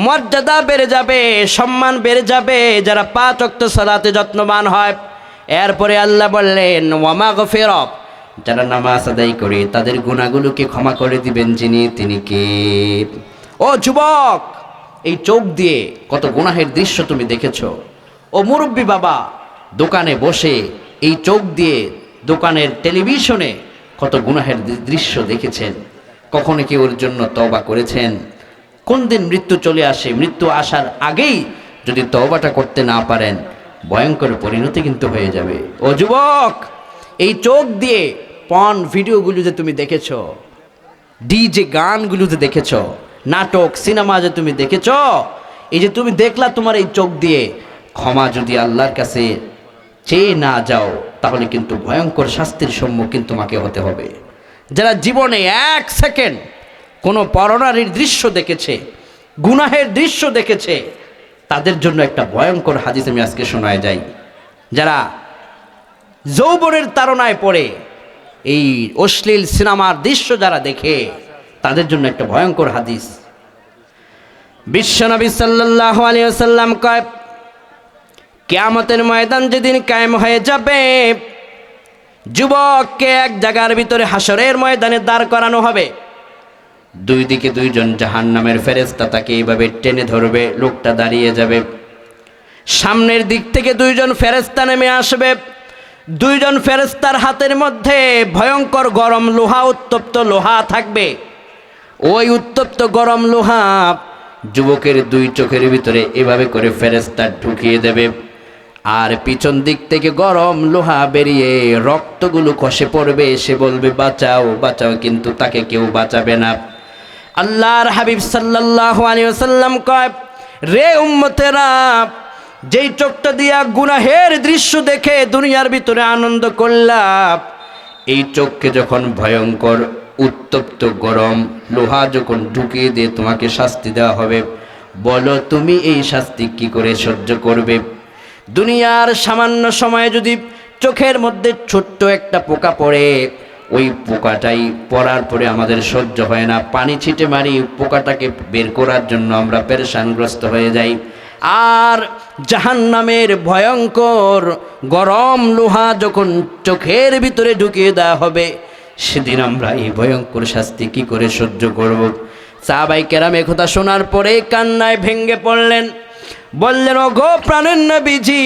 মর্যাদা বেড়ে যাবে, সম্মান বেড়ে যাবে যারা 5 ওয়াক্ত সালাতে যত্নবান হয়। এরপরে আল্লাহ বললেন ওয়া মাগফিরাত, যারা নামাজ আদায় করে তাদের গুনাহগুলোকে ক্ষমা করে দিবেন যিনি, তিনি কে? ও যুবক, এই চোখ দিয়ে কত গুনাহের দৃশ্য তুমি দেখেছো। ও মুরব্বী বাবা, দোকানে বসে এই চোখ দিয়ে দোকানের টেলিভিশনে কত গুনাহের দৃশ্য দেখেছেন। কখনো কি ওর জন্য তওবা করেছেন? কোন দিন মৃত্যু চলে আসে, মৃত্যু আসার আগেই যদি তওবাটা করতে না পারেন ভয়ঙ্কর পরিণতি কিন্তু হয়ে যাবে। ও যুবক, এই চোখ দিয়ে পর্ন ভিডিওগুলো যে তুমি দেখেছ, ডিজে গানগুলো যে দেখেছ, নাটক সিনেমা যে তুমি দেখেছ, এই যে তুমি দেখলা তোমার এই চোখ দিয়ে, ক্ষমা যদি আল্লাহর কাছে চেয়ে না যাও তাহলে কিন্তু ভয়ঙ্কর শাস্তির সম্মুখীন তোমাকে হতে হবে। যারা জীবনে 1 সেকেন্ড কোনো পরনারীর দৃশ্য দেখেছে, গুনাহের দৃশ্য দেখেছে, তাদের জন্য একটা ভয়ঙ্কর হাদিস আমি আজকে শোনায় যাই। যারা যৌবনের তাড়নায় পড়ে এই অশ্লীল সিনেমার দৃশ্য যারা দেখে, তাদের জন্য একটা ভয়ঙ্কর হাদিস। বিশ্বনবী সাল্লাল্লাহু আলাইহি ওয়াসাল্লাম কয়, কিয়ামতের ময়দান যেদিন কায়েম হয়ে যাবে, যুবককে এক জায়গার ভিতরে হাসরের ময়দানে দাঁড় করানো হবে। 2 দিকে 2 জন জাহান্নামের ফেরেশতা তাকে এইভাবে টেনে ধরবে, লোকটা দাঁড়িয়ে যাবে। সামনের দিক থেকে 2 জন ফেরেশতা নেমে আসবে। 2 জন ফেরেশতার হাতের মধ্যে ভয়ঙ্কর গরম লোহা, উত্তপ্ত লোহা থাকবে। ওই উত্তপ্ত গরম লোহা যুবকের 2 চোখের ভিতরে এভাবে করে ফেরেশতা ঢুকিয়ে দেবে। আর পিছন দিক থেকে গরম লোহা বেরিয়ে রক্তগুলো খসে পড়বে। সে বলবে বাঁচাও বাঁচাও, কিন্তু তাকে কেউ বাঁচাবে না। আল্লাহর হাবিব সাল্লাল্লাহু আলাইহি ওয়াসাল্লাম কয়, রে উম্মতেরা, যেই চোখটা দিয়া গুনাহের দৃশ্য দেখে দুনিয়ার ভিতরে আনন্দ করলাম, এই চোখকে যখন ভয়ঙ্কর উত্তপ্ত গরম লোহা যখন ঢুকিয়ে দিয়ে তোমাকে শাস্তি দেওয়া হবে, বলো তুমি এই শাস্তি কি করে সহ্য করবে? দুনিয়ার সামান্য সময়ে যদি চোখের মধ্যে ছোট্ট একটা পোকা পড়ে, ওই পোকাটাই পড়ার পরে আমাদের সহ্য হয় না, পানি ছিটে মারি পোকাটাকে বের করার জন্য আমরা পেরেশানগ্রস্ত হয়ে যাই। আর জাহান্নামের ভয়ঙ্কর গরম লোহা যখন চোখের ভিতরে ঢুকিয়ে দেওয়া হবে, সেদিন আমরা এই ভয়ঙ্কর শাস্তি কি করে সহ্য করব? সাহাবায়ে কেরাম একথা শোনার পরে কান্নায় ভেঙে পড়লেন। বললেন, ও গো প্রাণের নবীজি,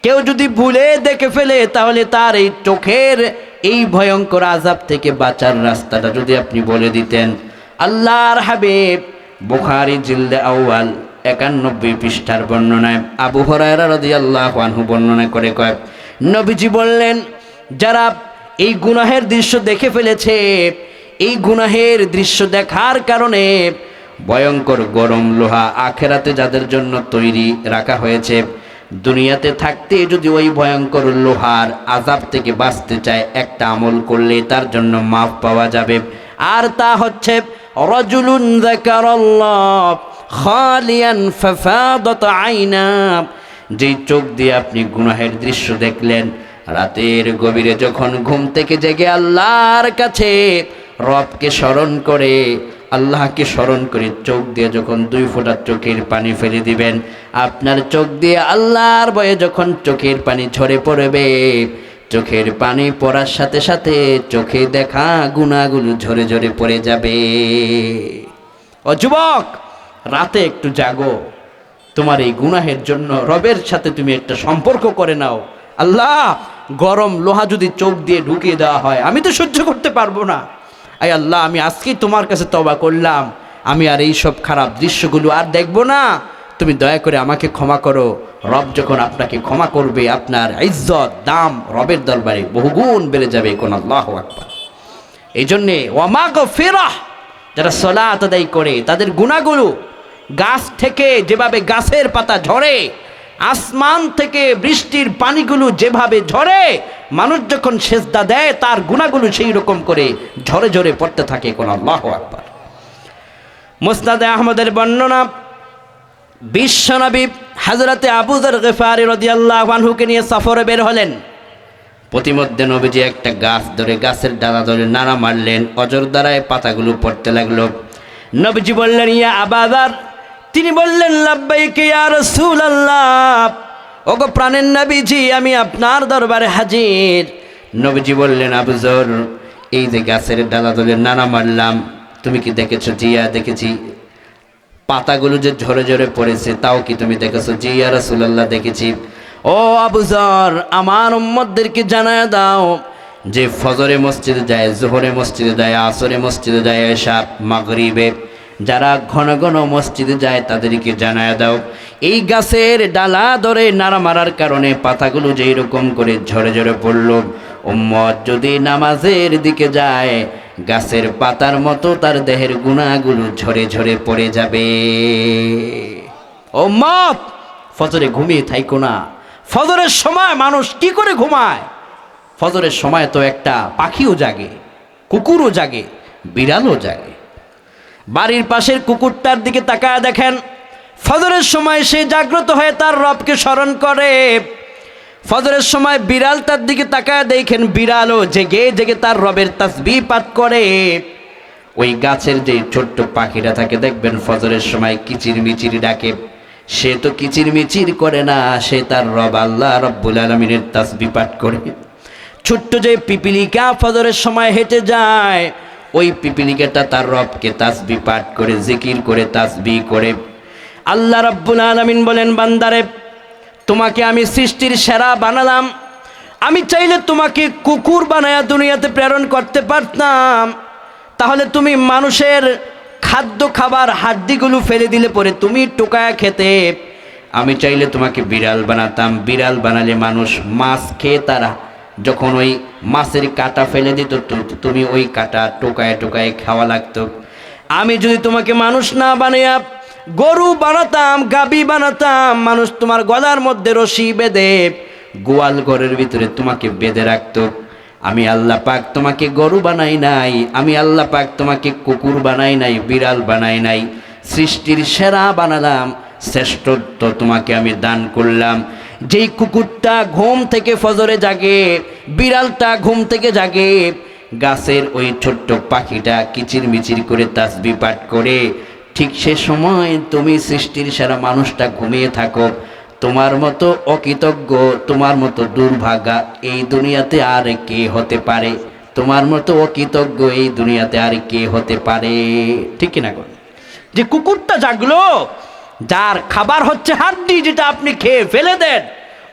কেউ যদি ভুলে দেখে ফেলে তাহলে তার এই চোখের এই ভয়ঙ্কর আযাব থেকে বাঁচার রাস্তাটা যদি আপনি বলে দিতেন। আল্লাহর হাবিব বুখারী জিলদে আউয়াল 91 পৃষ্ঠার বর্ণনায় আবু হুরায়রা রাদিয়াল্লাহু আনহু বর্ণনা করে কয়, নবীজি বললেন, যারা এই গুনাহের দৃশ্য দেখে ফেলেছে, এই গুনাহের দৃশ্য দেখার কারণে ভয়ঙ্কর গরম লোহা আখেরাতে যাদের জন্য তৈরি রাখা হয়েছে, দুনিয়াতে থাকতে যদি ওই ভয়ঙ্কর লোহার আযাব থেকে বাঁচতে চায়, একটা আমল করলে তার জন্য মাফ পাওয়া যাবে। আর তা হচ্ছে রাজুলুন যাকারাল্লাহ খালিয়ান ফাফাদাত আইনা, যেই চোখ দিয়ে আপনি গুনাহের দৃশ্য দেখলেন, রাতের গভীরে যখন ঘুম থেকে জেগে আল্লাহর কাছে রবকে স্মরণ করে, আল্লাহকে স্মরণ করে চোখ দিয়ে যখন 2 ফোঁটা চোখের পানি ফেলে দিবেন, আপনার চোখ দিয়ে আল্লাহর ভয়ে যখন চোখের পানি ঝরে পড়বে, চোখের পানি পড়ার সাথে সাথে চোখে দেখা গুনাহগুলো ঝরে ঝরে পড়ে যাবে। ও যুবক, রাতে একটু জাগো, তোমার এই গুনাহের জন্য রবের সাথে তুমি একটা সম্পর্ক করে নাও। আল্লাহ, গরম লোহা যদি চোখ দিয়ে ঢুকিয়ে দেওয়া হয়, আমি তো সহ্য করতে পারবো না। আয় আল্লাহ, আমি আজকেই তোমার কাছে তওবা করলাম, আমি আর এই সব খারাপ দৃশ্যগুলো আর দেখব না, তুমি দয়া করে আমাকে ক্ষমা করো। রব যখন আপনাকে ক্ষমা করবে, আপনার ইজ্জত দাম রবের দরবারে বহুগুণ বেড়ে যাবে। কোন আল্লাহু আকবার। এই জন্যে ওয়া মাগফিরাহ, যারা সালাত আদায় করে তাদের গুনাহগুলো গাছ থেকে যেভাবে গাছের পাতা ঝরে, আসমান থেকে বৃষ্টির পানিগুলো যেভাবে ঝরে, মানুষ যখন সেজদা দেয় তার গুনাহগুলো সেই রকম করে ঝরে ঝরে পড়তে থাকে। কোন আল্লাহু আকবার। মুসনাদে আহমদের বর্ণনা, বিশ্বনবী হযরতে আবু যর গিফারী রাদিয়াল্লাহু আনহুকে নিয়ে সফরে বের হলেন। প্রতিমধ্যে নবীজি একটা গাছ ধরে, গাছের ডালা ধরে নাড়া মারলেন, অজর দ্বারায় পাতাগুলো পড়তে লাগলো। নবীজি বললেন, ইয়া আবা যর। তিনি বললেন, লাব্বাইক ইয়া রাসূলুল্লাহ। ওগো প্রাণের নবীজি, আমি আপনার দরবারে হাজির। নবীজি বললেন, আবু যর, এই যে গাছের ডালা ধরে নাড়া মারলাম, তুমি কি দেখেছো? জি ইয়া দেখেছি। পাতাগুলো যে ঝরে ঝরে পড়েছে, তাও কি তুমি দেখেছো? জি ইয়া রাসূলুল্লাহ দেখেছি। ও আবু যর, আমার উম্মতদেরকে জানায় দাও যে ফজরে মসজিদে যায়, জোহরে মসজিদে যায়, আসরে মসজিদে যায়, এশা মাগরিবে যারা ঘন ঘন মসজিদে যায় তাদেরকে জানায় দাও, এই গাছের ডালা ধরে নাড়া মারার কারণে পাতাগুলো যেই রকম করে ঝরে ঝরে পড়ল, উম্মত যদি নামাজের দিকে যায় গাছের পাতার মতো তার দেহের গুনাহগুলো ঝরে ঝরে পড়ে যাবে। উম্মত, ফজরে ঘুমিয়ে থাইকো না। ফজরের সময় মানুষ কি করে ঘুমায়? ফজরের সময় তো একটা পাখিও জাগে, কুকুরও জাগে, বিড়ালও জাগে। বাড়ির পাশের কুকুরটার দিকে তাকায় দেখেন, ফজরের সময় সে জাগ্রত হয়ে তার রবকে স্মরণ করে। ফজরের সময় বিড়াল তার দিকে তাকায় দেখেন, বিড়ালও জেগে জেগে তার রবের তাসবিহ পাঠ করে। ওই গাছের যে ছোট্ট পাখিটা থাকে দেখবেন ফজরের সময় কিচির মিচির ডাকে, সে তো কিচির মিচির করে না, সে তার রব আল্লাহ রব্বুল আলামিনের তাসবিহ পাঠ করে। ছোট্ট যে পিপিলিকা ফজরের সময় হেঁটে যায়, ওই পিপিলিকাটা তার রবকে তাসবিহ পাঠ করে, জিকির করে, তাসবিহ করে। আল্লাহ রব্বুল আলামিন বলেন, বান্দারে, তোমাকে আমি সৃষ্টির সেরা বানালাম। আমি চাইলে তোমাকে কুকুর বানায়া দুনিয়াতে প্রেরণ করতে পারতাম, তাহলে তুমি মানুষের খাদ্য খাবার হাড্ডিগুলো ফেলে দিলে পরে তুমি টোকায়া খেতে। আমি চাইলে তোমাকে বিড়াল বানাতাম, বিড়াল বানালে মানুষ মাছ খেয়ে তারা যখন ওই মাছের কাঁটা ফেলে দিত, তুমি ওই কাঁটা টোকায় টোকায় খাওয়া লাগতো। আমি যদি তোমাকে মানুষ না বানাইয়া গরু বানাতাম, গাবি বানাতাম, মানুষ তোমার গলার মধ্যে রশি বেঁধে গোয়াল ঘরের ভিতরে তোমাকে বেঁধে রাখতো। আমি আল্লাহ পাক তোমাকে গরু বানাই নাই, আমি আল্লাহ পাক তোমাকে কুকুর বানাই নাই, বিড়াল বানাই নাই, সৃষ্টির সেরা বানালাম, শ্রেষ্ঠত্ব তোমাকে আমি দান করলাম। যেই কুকুরটা ঘুম থেকে ফজরে জাগে, বিড়ালটা ঘুম থেকে জাগে, গাছের ওই ছোট্ট পাখিটা কিচির মিচির করে তাসবিহ পাঠ করে, ঠিক সে সময় তুমি সৃষ্টির সেরা মানুষটা ঘুমিয়ে থাকো। তোমার মতো অকৃতজ্ঞ, তোমার মতো দুর্ভাগা এই দুনিয়াতে আর কে হতে পারে? তোমার মতো অকৃতজ্ঞ এই দুনিয়াতে আর কে হতে পারে? ঠিক কিনা? যে কুকুরটা জাগলো, যার খাবার হচ্ছে হাড্ডি, যেটা আপনি খেয়ে ফেলে দেন,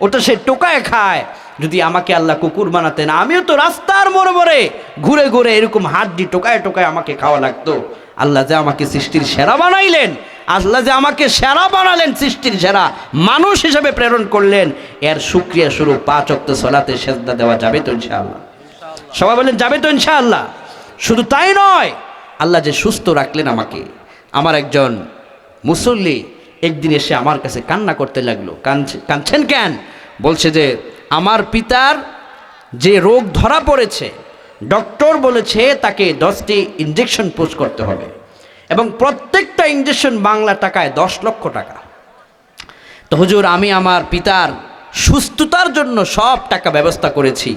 ওটা সে টোকায় খায়। যদি আমাকে আল্লাহ কুকুর বানাতেন, আমিও তো রাস্তার মোড়ে মোড়ে ঘুরে ঘুরে এরকম হাড্ডি টোকায় টোকায় আমাকে খাওয়া লাগতো। আল্লাহ যে আমাকে সৃষ্টির সেরা বানাইলেন, আল্লাহ যে আমাকে সেরা বানালেন, সৃষ্টির সেরা মানুষ হিসেবে প্রেরণ করলেন, এর শুকরিয়া স্বরূপ 5 ওয়াক্ত সালাতে সেজদা দেওয়া যাবে তো ইনশাআল্লাহ? সবাই বলেন যাবে তো ইনশাআল্লাহ? শুধু তাই নয়, আল্লাহ যে সুস্থ রাখলেন আমাকে। আমার একজন মুসল্লি একদিন এসে আমার কাছে কান্না করতে লাগলো। কাঁদছেন কেন? বলছে যে আমার পিতার যে রোগ ধরা পড়েছে, ডক্টর বলেছে তাকে 10টি ইঞ্জেকশন পুশ করতে হবে, এবং প্রত্যেকটা ইঞ্জেকশন বাংলা টাকায় 10 লক্ষ টাকা। তো হুজুর, আমি আমার পিতার সুস্থতার জন্য সব টাকা ব্যবস্থা করেছি,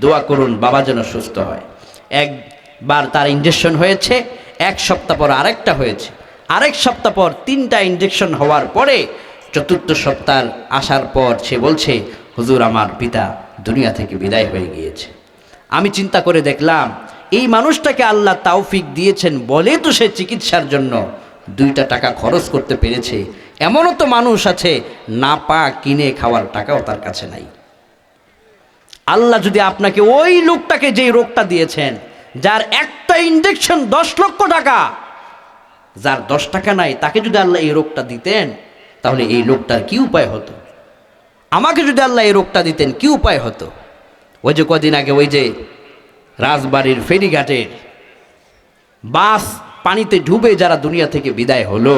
দোয়া করুন বাবা যেন সুস্থ হয়। একবার তার ইঞ্জেকশন হয়েছে, 1 সপ্তাহ পর আরেকটা হয়েছে, আরেক সপ্তাহ পর 3টা ইঞ্জেকশন হওয়ার পরে 4র্থ সপ্তাহ আসার পর সে বলছে, হুজুর আমার পিতা দুনিয়া থেকে বিদায় হয়ে গিয়েছে। আমি চিন্তা করে দেখলাম, এই মানুষটাকে আল্লাহ তৌফিক দিয়েছেন বলে তো সে চিকিৎসার জন্য 2টা টাকা খরচ করতে পেরেছে। এমনও তো মানুষ আছে না পা কিনে খাওয়ার টাকাও তার কাছে নাই। আল্লাহ যদি আপনাকে ওই লোকটাকে যেই রোগটা দিয়েছেন, যার একটা ইঞ্জেকশন 10 লক্ষ টাকা, যার 10 টাকা নাই, তাকে যদি আল্লাহ এই রোগটা দিতেন, তাহলে এই লোকটার কি উপায় হতো? আমাকে যদি আল্লাহ এই রোগটা দিতেন, কি উপায় হতো? ওই যে কদিন আগে ওই যে রাজবাড়ির ফেরিঘাটের বাস পানিতে ডুবে যারা দুনিয়া থেকে বিদায় হলো,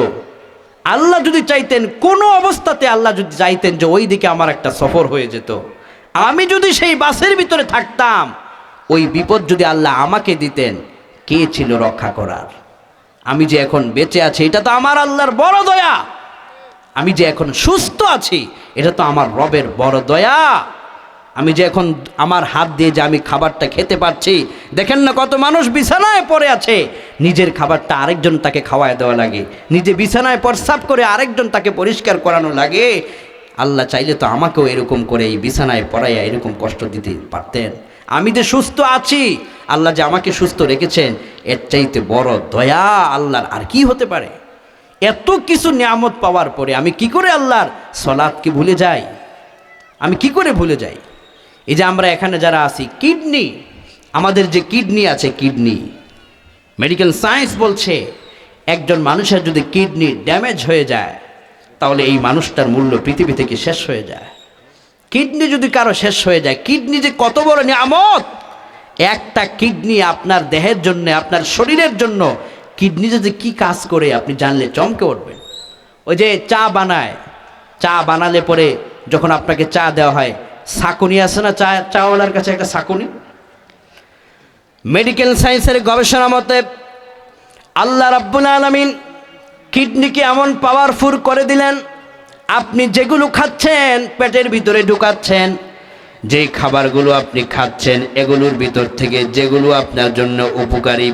আল্লাহ যদি চাইতেন, কোনো অবস্থাতে আল্লাহ যদি চাইতেন যে ওই দিকে আমার একটা সফর হয়ে যেত, আমি যদি সেই বাসের ভিতরে থাকতাম, ওই বিপদ যদি আল্লাহ আমাকে দিতেন, কে ছিল রক্ষা করার? আমি যে এখন বেঁচে আছি, এটা তো আমার আল্লাহর বড় দয়া। আমি যে এখন সুস্থ আছি, এটা তো আমার রবের বড় দয়া। আমি যে এখন আমার হাত দিয়ে যে আমি খাবারটা খেতে পারছি, দেখেন না কত মানুষ বিছানায় পড়ে আছে, নিজের খাবারটা আরেকজন তাকে খাওয়ায় দেওয়া লাগে, নিজে বিছানায় প্রস্রাব করে আরেকজন তাকে পরিষ্কার করানো লাগে। আল্লাহ চাইলে তো আমাকেও এরকম করে এই বিছানায় পড়াইয়া এরকম কষ্ট দিতে পারতেন। আমি যে সুস্থ আছি, আল্লাহ যে আমাকে সুস্থ রেখেছেন, এর চাইতে বড় দয়া আল্লাহর আর কি হতে পারে? এত কিছু নিয়ামত পাওয়ার পরে আমি কি করে আল্লাহর সলাতকে ভুলে যাই? আমি কি করে ভুলে যাই? এই যে আমরা এখানে যারা আছি, কিডনি, আমাদের যে কিডনি আছে, কিডনি মেডিকেল সায়েন্স বলছে একজন মানুষের যদি কিডনি ড্যামেজ হয়ে যায়, তাহলে এই মানুষটার মূল্য পৃথিবী থেকে শেষ হয়ে যায়। কিডনি যদি কারো শেষ হয়ে যায়, কিডনি যে কত বড় নিয়ামত! একটা কিডনি আপনার দেহের জন্য, আপনার শরীরের জন্য কিডনি যদি কি কাজ করে আপনি জানলে চমকে উঠবেন। ওই যে চা বানায়, চা বানালে পরে যখন আপনাকে চা দেওয়া হয়, ছাঁকুনি আছে না, চাওয়ালার কাছে একটা ছাঁকুনি। মেডিকেল সায়েন্সের গবেষণা মতে আল্লাহ রাব্বুল আলামিন কিডনিকে এমন পাওয়ারফুল করে দিলেন, আপনি যেগুলো খাচ্ছেন, পেটের ভিতরে ঢুকাচ্ছেন, যে খাবারগুলো আপনি খাচ্ছেন, এগুলোর ভিতর থেকে যেগুলো আপনার জন্য উপকারী,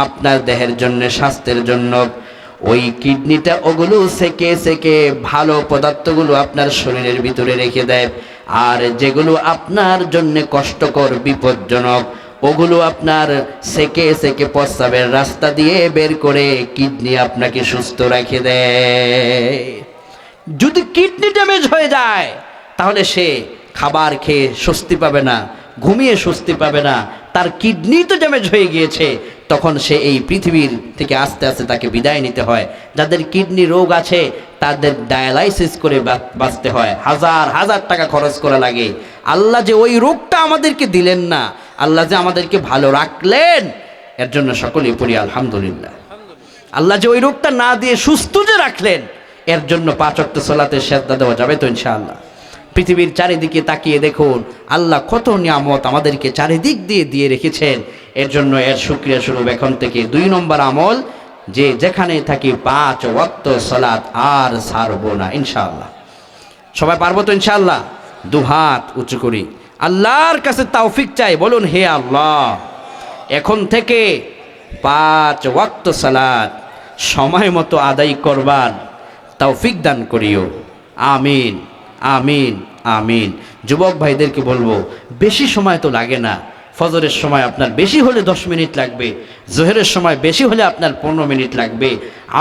আপনার দেহের জন্য, স্বাস্থ্যের জন্য, ওই কিডনিটা ওগুলো সেকে সেকে ভালো পদার্থগুলো আপনার শরীরের ভিতরে রেখে দেয়। আর যেগুলো আপনার জন্য কষ্টকর, বিপজ্জনক, ওগুলো আপনার সেকে সেকে প্রস্রাবের রাস্তা দিয়ে বের করে কিডনি আপনাকে সুস্থ রেখে দেয়। যদি কিডনি ড্যামেজ হয়ে যায়, তাহলে সে খাবার খেয়ে স্বস্তি পাবে না, ঘুমিয়ে স্বস্তি পাবে না, তার কিডনি তো ড্যামেজ হয়ে গিয়েছে। তখন সে এই পৃথিবীর থেকে আস্তে আস্তে তাকে বিদায় নিতে হয়। যাদের কিডনি রোগ আছে তাদের ডায়ালাইসিস করে বাঁচতে হয়, হাজার হাজার টাকা খরচ করা লাগে। আল্লাহ যে ওই রোগটা আমাদেরকে দিলেন না, আল্লাহ যে আমাদেরকে ভালো রাখলেন, এর জন্য সকলেই পড়ি আলহামদুলিল্লাহ। আল্লাহ যে ওই রোগটা না দিয়ে সুস্থ যে রাখলেন, এর জন্য 5 ওয়াক্ত সালাতে সেজদা দেওয়া যাবে তো ইনশাআল্লাহ। পৃথিবীর চারিদিকে তাকিয়ে দেখুন, আল্লাহ কত নিয়ামত আমাদেরকে চারিদিক দিয়ে দিয়ে রেখেছেন। এর জন্য এর শুকরিয়া স্বরূপ এখন থেকে 2 নম্বর আমল, যে যেখানে থাকি 5 ওয়াক্ত সালাত আর ছাড়বো না ইনশাআল্লাহ। সবাই পারবো তো ইনশাআল্লাহ? দুহাত উঁচু করি, আল্লাহর কাছে তৌফিক চাই, বলুন হে আল্লাহ, এখন থেকে 5 ওয়াক্ত সালাত সময় মতো আদায় করবার তৌফিক দান করিও, আমিন আমিন আমিন। যুবক ভাইদেরকে বলবো, বেশি সময় তো লাগে না। ফজরের সময় আপনার বেশি হলে 10 মিনিট লাগবে, জোহরের সময় বেশি হলে আপনার 15 মিনিট লাগবে,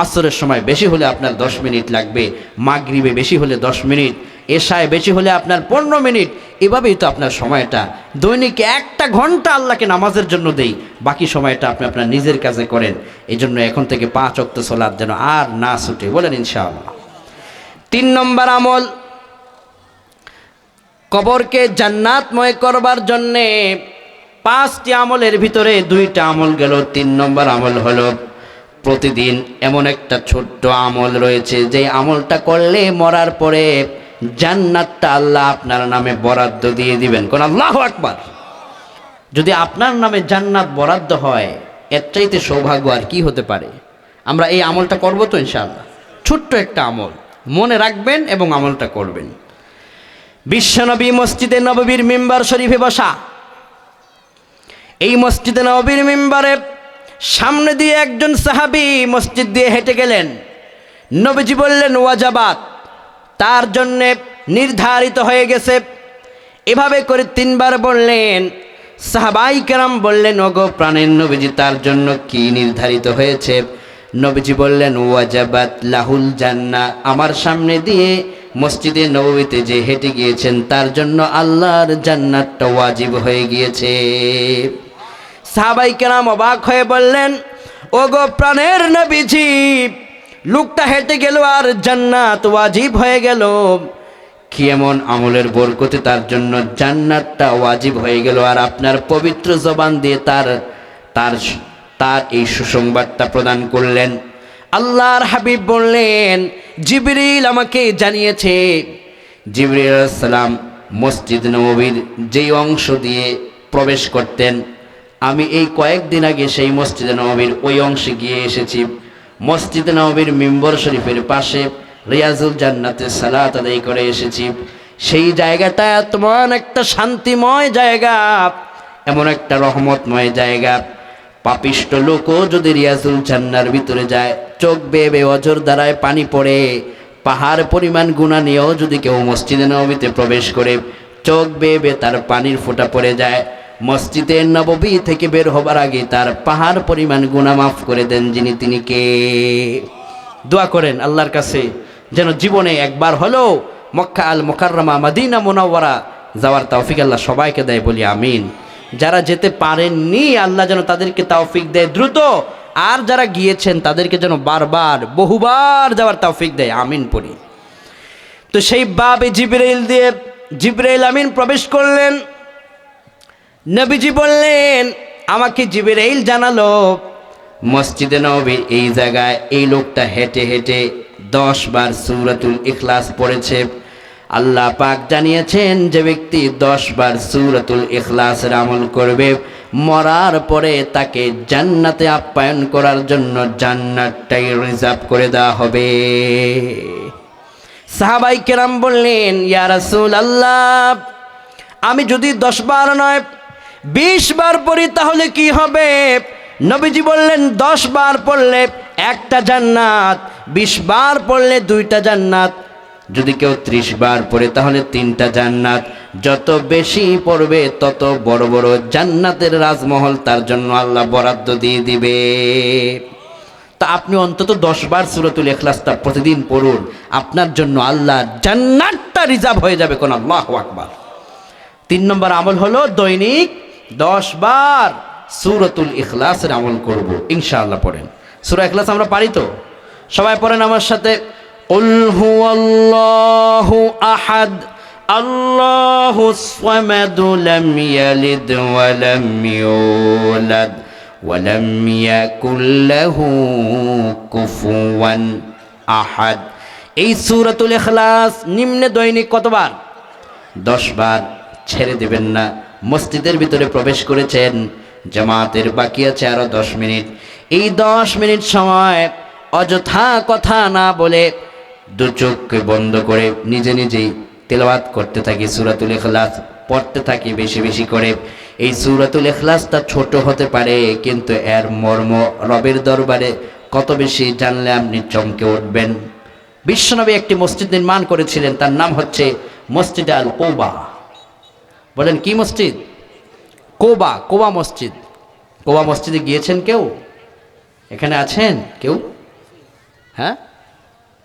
আসরের সময় বেশি হলে আপনার 10 মিনিট লাগবে, মাগরিবে বেশি হলে 10 মিনিট, এশায় বেশি হলে আপনার 15 মিনিট। এভাবেই তো আপনার সময়টা, দৈনিক 1 ঘন্টা আল্লাহকে নামাজের জন্য দেই, বাকি সময়টা আপনি আপনার নিজের কাজে করেন। এই জন্য এখন থেকে 5 ওয়াক্ত সালাত যেন আর না ছুটে, বলেন ইনশাআল্লাহ। 3 নম্বর আমল, কবরকে জান্নাতময় করবার জন্যে 5টি আমলের ভিতরে 2টা আমল গেল। 3 নম্বর আমল হলো, প্রতিদিন এমন একটা ছোট্ট আমল রয়েছে, যে আমলটা করলে মরার পরে জান্নাতটা আল্লাহ আপনার নামে বরাদ্দ দিয়ে দিবেন। কোন আল্লাহু আকবার। যদি আপনার নামে জান্নাত বরাদ্দ হয়, এর চাইতে সৌভাগ্য আর কি হতে পারে? আমরা এই আমলটা করব তো ইনশাআল্লাহ। ছোট্ট একটা আমল, মনে রাখবেন এবং আমলটা করবেন। বিশ্বনবী মসজিদে নববীর মিম্বার শরীফে বসা। এই মসজিদে নববীর মিম্বারে সামনে দিয়ে একজন সাহাবী মসজিদ দিয়ে হেঁটে গেলেন। নবীজি বললেন, ওয়াজাবাত, তার জন্যে নির্ধারিত হয়ে গেছে। এভাবে করে 3 বার বললেন। সাহাবাই কেরাম বললেন, ওগো প্রাণের নবীজি, তার জন্য কি নির্ধারিত হয়েছে? নবীজি বললেন, ওয়াজাবাত লাহুল জান্নাহ, আমার সামনে দিয়ে মসজিদে নববীতে যে হেঁটে গিয়েছেন, তার জন্য আল্লাহর জান্নাতটা ওয়াজিব হয়ে গিয়েছে। সাহাবাই কেরাম অবাক হয়ে বললেন, ওগো প্রাণের নবীজি, লোকটা হেঁটে গেল আর জান্নাত ওয়াজিব হয়ে গেল, কি এমন আমলের বরকতে তার জন্য জান্নাতটা ওয়াজিব হয়ে গেল? আর আপনার পবিত্র জবান দিয়ে তার এই সুসংবাদটা প্রদান করলেন। আল্লাহর হাবিব বললেন, জিবরিল আমাকে জানিয়েছে। জিবরিল আলাইহিস সালাম মসজিদ নববীর যেই অংশ দিয়ে প্রবেশ করতেন, আমি এই কয়েকদিন আগে সেই মসজিদ নববীর ওই অংশে গিয়ে এসেছি। মসজিদ নববীর মিম্বর শরীফের পাশে রিয়াজুল জান্নাতে সালাত আদায় করে এসেছি। সেই জায়গাটা এমন একটা শান্তিময় জায়গা, এমন একটা রহমতময় জায়গা, পাপিষ্ট লোকও যদি রিয়াজুল জান্নার ভিতরে যায়, চোখ বেয়ে বেয়ে অজর দ্বারায় পানি পড়ে, পাহাড় পরিমাণ গুনাহ নিয়েও যদি কেউ মসজিদে নববীতে প্রবেশ করে, চোখ বেয়ে বেয়ে তার পানির ফোঁটা পড়ে যায়, মসজিদে নববী থেকে বের হবার আগে তার পাহাড় পরিমাণ গুনাহ মাফ করে দেন যিনি, তিনি কে? দোয়া করেন আল্লাহর কাছে যেন জীবনে একবার হলেও মক্কা আল মুকাররমা মদিনা মুনাওয়ারা যাওয়ার তৌফিক আল্লাহ সবাইকে দেয়, বলি আমিন। যারা যেতে পারেননি আল্লাহ যেন তাদেরকে তৌফিক দেয় দ্রুত, আর যারা গিয়েছেন তাদেরকে যেন বারবার বহুবার যাওয়ার তৌফিক দেয়, আমিন পড়ি। তো সেই বাবে জিবরাইল দিয়ে জিবরাইল আমিন প্রবেশ করলেন। নবীজি বললেন, আমাকে জিবরাইল জানালো মসজিদে নববীর এই জায়গায় এই লোকটা হেঁটে হেঁটে 10 বার সূরাতুল ইখলাস পড়েছে। আল্লাহ পাক জানিয়েছেন, যে ব্যক্তি 10 বার সূরাতুল ইখলাসের আমল করবে, মরার পরে তাকে জান্নাতে আপ্যায়ন করার জন্য জান্নাতটাই রিজার্ভ করে দেওয়া হবে। সাহাবাই কেরাম বললেন, ইয়া রাসূলুল্লাহ, আমি যদি 10 বার নয় 20 বার পড়ি তাহলে কি হবে? নবীজি বললেন, 10 বার পড়লে একটা জান্নাত, 20 বার পড়লে 2টা জান্নাত, যদি কেউ 30 বার পড়ে তাহলে 3টা জান্নাত। যত বেশি পড়বে তত বড় বড় জান্নাতের রাজমহল তার জন্য আল্লাহ বরাদ্দ দিয়ে দিবে। তা আপনি অন্তত 10 বার সূরাতুল ইখলাসটা প্রতিদিন পড়ুন, আপনার জন্য আল্লাহ জান্নাতটা রিজার্ভ হয়ে যাবে। কোন আল্লাহু আকবার। 3 নম্বর আমল হলো দৈনিক 10 বার সূরাতুল ইখলাসের আমল করব ইনশাআল্লাহ। পড়েন সূরা ইখলাস, আমরা পারি তো? সবাই পড়েন আমার সাথে, কুল হুয়াল্লাহু আহাদ আল্লাহুস সামাদ লাম ইয়ালিদ ওয়া লাম ইউলাদ ওয়া লাম ইয়াকুল লাহু কুফুয়ান আহাদ। এই সূরাতুল ইখলাস নিম্নে দৈনিক কতবার? 10 বার। ছেড়ে দিবেন না। মসজিদের ভিতরে প্রবেশ করেছেন, জামাতের বাকি আছে আরো 10 মিনিট। এই 10 মিনিট সময় অযথা কথা না বলে 2 চোখ বন্ধ করে নিজে নিজেই তেলাওয়াত করতে থাকি, সূরাতুল ইখলাস পড়তে থাকি বেশি বেশি করে। এই সূরাতুল ইখলাসটা ছোট হতে পারে, কিন্তু এর মর্ম রবের দরবারে কত বেশি জানলে আপনি চমকে উঠবেন। বিশ্বনবী একটি মসজিদ নির্মাণ করেছিলেন, তার নাম হচ্ছে মসজিদ আল কোবা। বলেন কি মসজিদ? কোবা। কোবা মসজিদ। কোবা মসজিদে গিয়েছেন কেউ? এখানে আছেন কেউ? হ্যাঁ,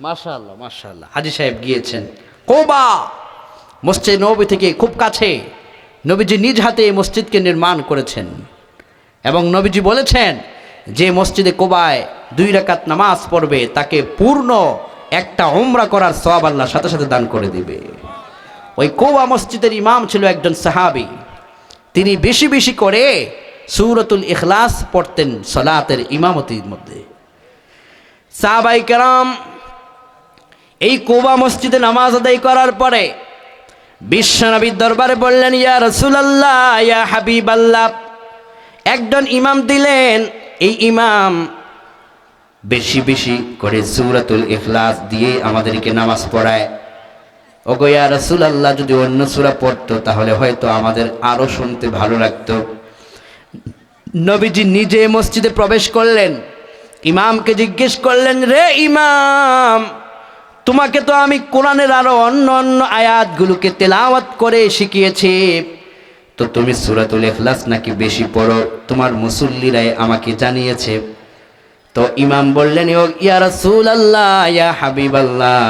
মাশাআল্লাহ মাশাআল্লাহ, হাজী সাহেব গিয়েছেন। কোবা মসজিদ নববী থেকে খুব কাছে। নবীজি নিজ হাতে এই মসজিদকে নির্মাণ করেছেন এবং নবীজি বলেছেন, যে মসজিদে কোবায় 2 রাকাত নামাজ পড়বে তাকে পূর্ণ একটা উমরা করার সওয়াব আল্লাহ সাথে সাথে দান করে দিবে। ওই কোবা মসজিদের ইমাম ছিল একজন সাহাবী। তিনি বেশি বেশি করে সূরাতুল ইখলাস পড়তেন সালাতের ইমামতির মধ্যে। সাহাবায়ে কেরাম এই কোবা মসজিদে নামাজ আদায় করার পরে বিশ্বনবীর দরবারে বললেন, ইয়া রাসূলুল্লাহ, ইয়া হাবিবাল্লাহ, একজন ইমাম দিলেন। এই ইমাম বেশি বেশি করে সূরাতুল ইখলাস দিয়ে আমাদেরকে নামাজ পড়ায়। ওগো ইয়া রাসূলুল্লাহ, যদি অন্য সূরা পড়তো তাহলে হয়তো আমাদের আরো শুনতে ভালো লাগতো। নবীজি নিজে মসজিদে প্রবেশ করলেন, ইমামকে জিজ্ঞেস করলেন, রে ইমাম, তোমাকে তো আমি কোরআনের আরো অন্য অন্য আয়াতগুলোকে তেলাওয়াত করে শিখিয়েছি, তো তুমি সূরাতুল ইখলাস নাকি বেশি পড়ো? তোমার মুসল্লিরাই আমাকে জানিয়েছে। তো ইমাম বললেন, ইয়া রাসূলুল্লাহ, ইয়া হাবিবাল্লাহ,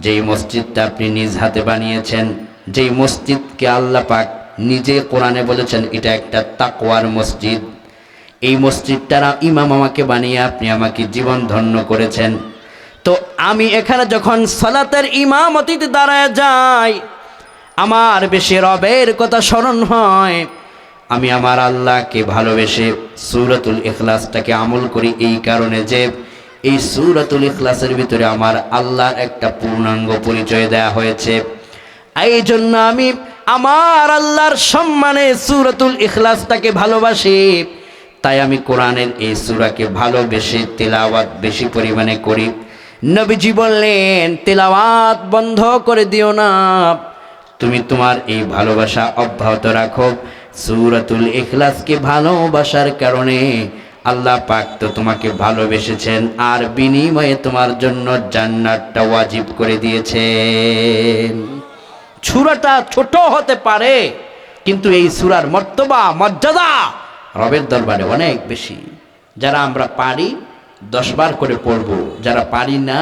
যেই মসজিদটা আপনি নিজ হাতে বানিয়েছেন, যেই মসজিদকে আল্লাহ পাক নিজে কোরআনে বলেছেন এটা একটা তাকওয়ার মসজিদ, এই মসজিদটার ইমাম আমাকে বানিয়ে আপনি আমাকে জীবন ধন্য করেছেন। তো আমি এখানে যখন সালাতের ইমামতিতে দাঁড়ায় যাই, আমার বেশি রবের কথা স্মরণ হয়। আমি আমার আল্লাহকে ভালোবেসে সূরাতুল ইখলাসটাকে আমল করি এই কারণে যে এই সূরাতুল ইখলাসের ভিতরে আমার আল্লাহর একটা পূর্ণাঙ্গ পরিচয় দেয়া হয়েছে। এই জন্য আমি আমার আল্লাহর সম্মানে সূরাতুল ইখলাসটাকে ভালোবাসি। তাই আমি কোরআনের এই সূরাকে ভালোবেসে তেলাওয়াত বেশি পরিমাণে করি। নবীজি বললেন, তেলাওয়াত বন্ধ করে দিও না, তুমি তোমার এই ভালোবাসা অব্যাহত রাখো। সূরাতুল ইখলাসকে ভালোবাসার কারণে আল্লাহ পাক তো তোমাকে ভালোবেসেছেন, আর বিনিময়ে তোমার জন্য জান্নাতটা ওয়াজিব করে দিয়েছেন। সূরাটা ছোট হতে পারে, কিন্তু এই সূরার মর্তবা মর্যাদা রবের দরবারে অনেক বেশি। যারা আমরা পারি 10 বার করে পড়ব, যারা পারি না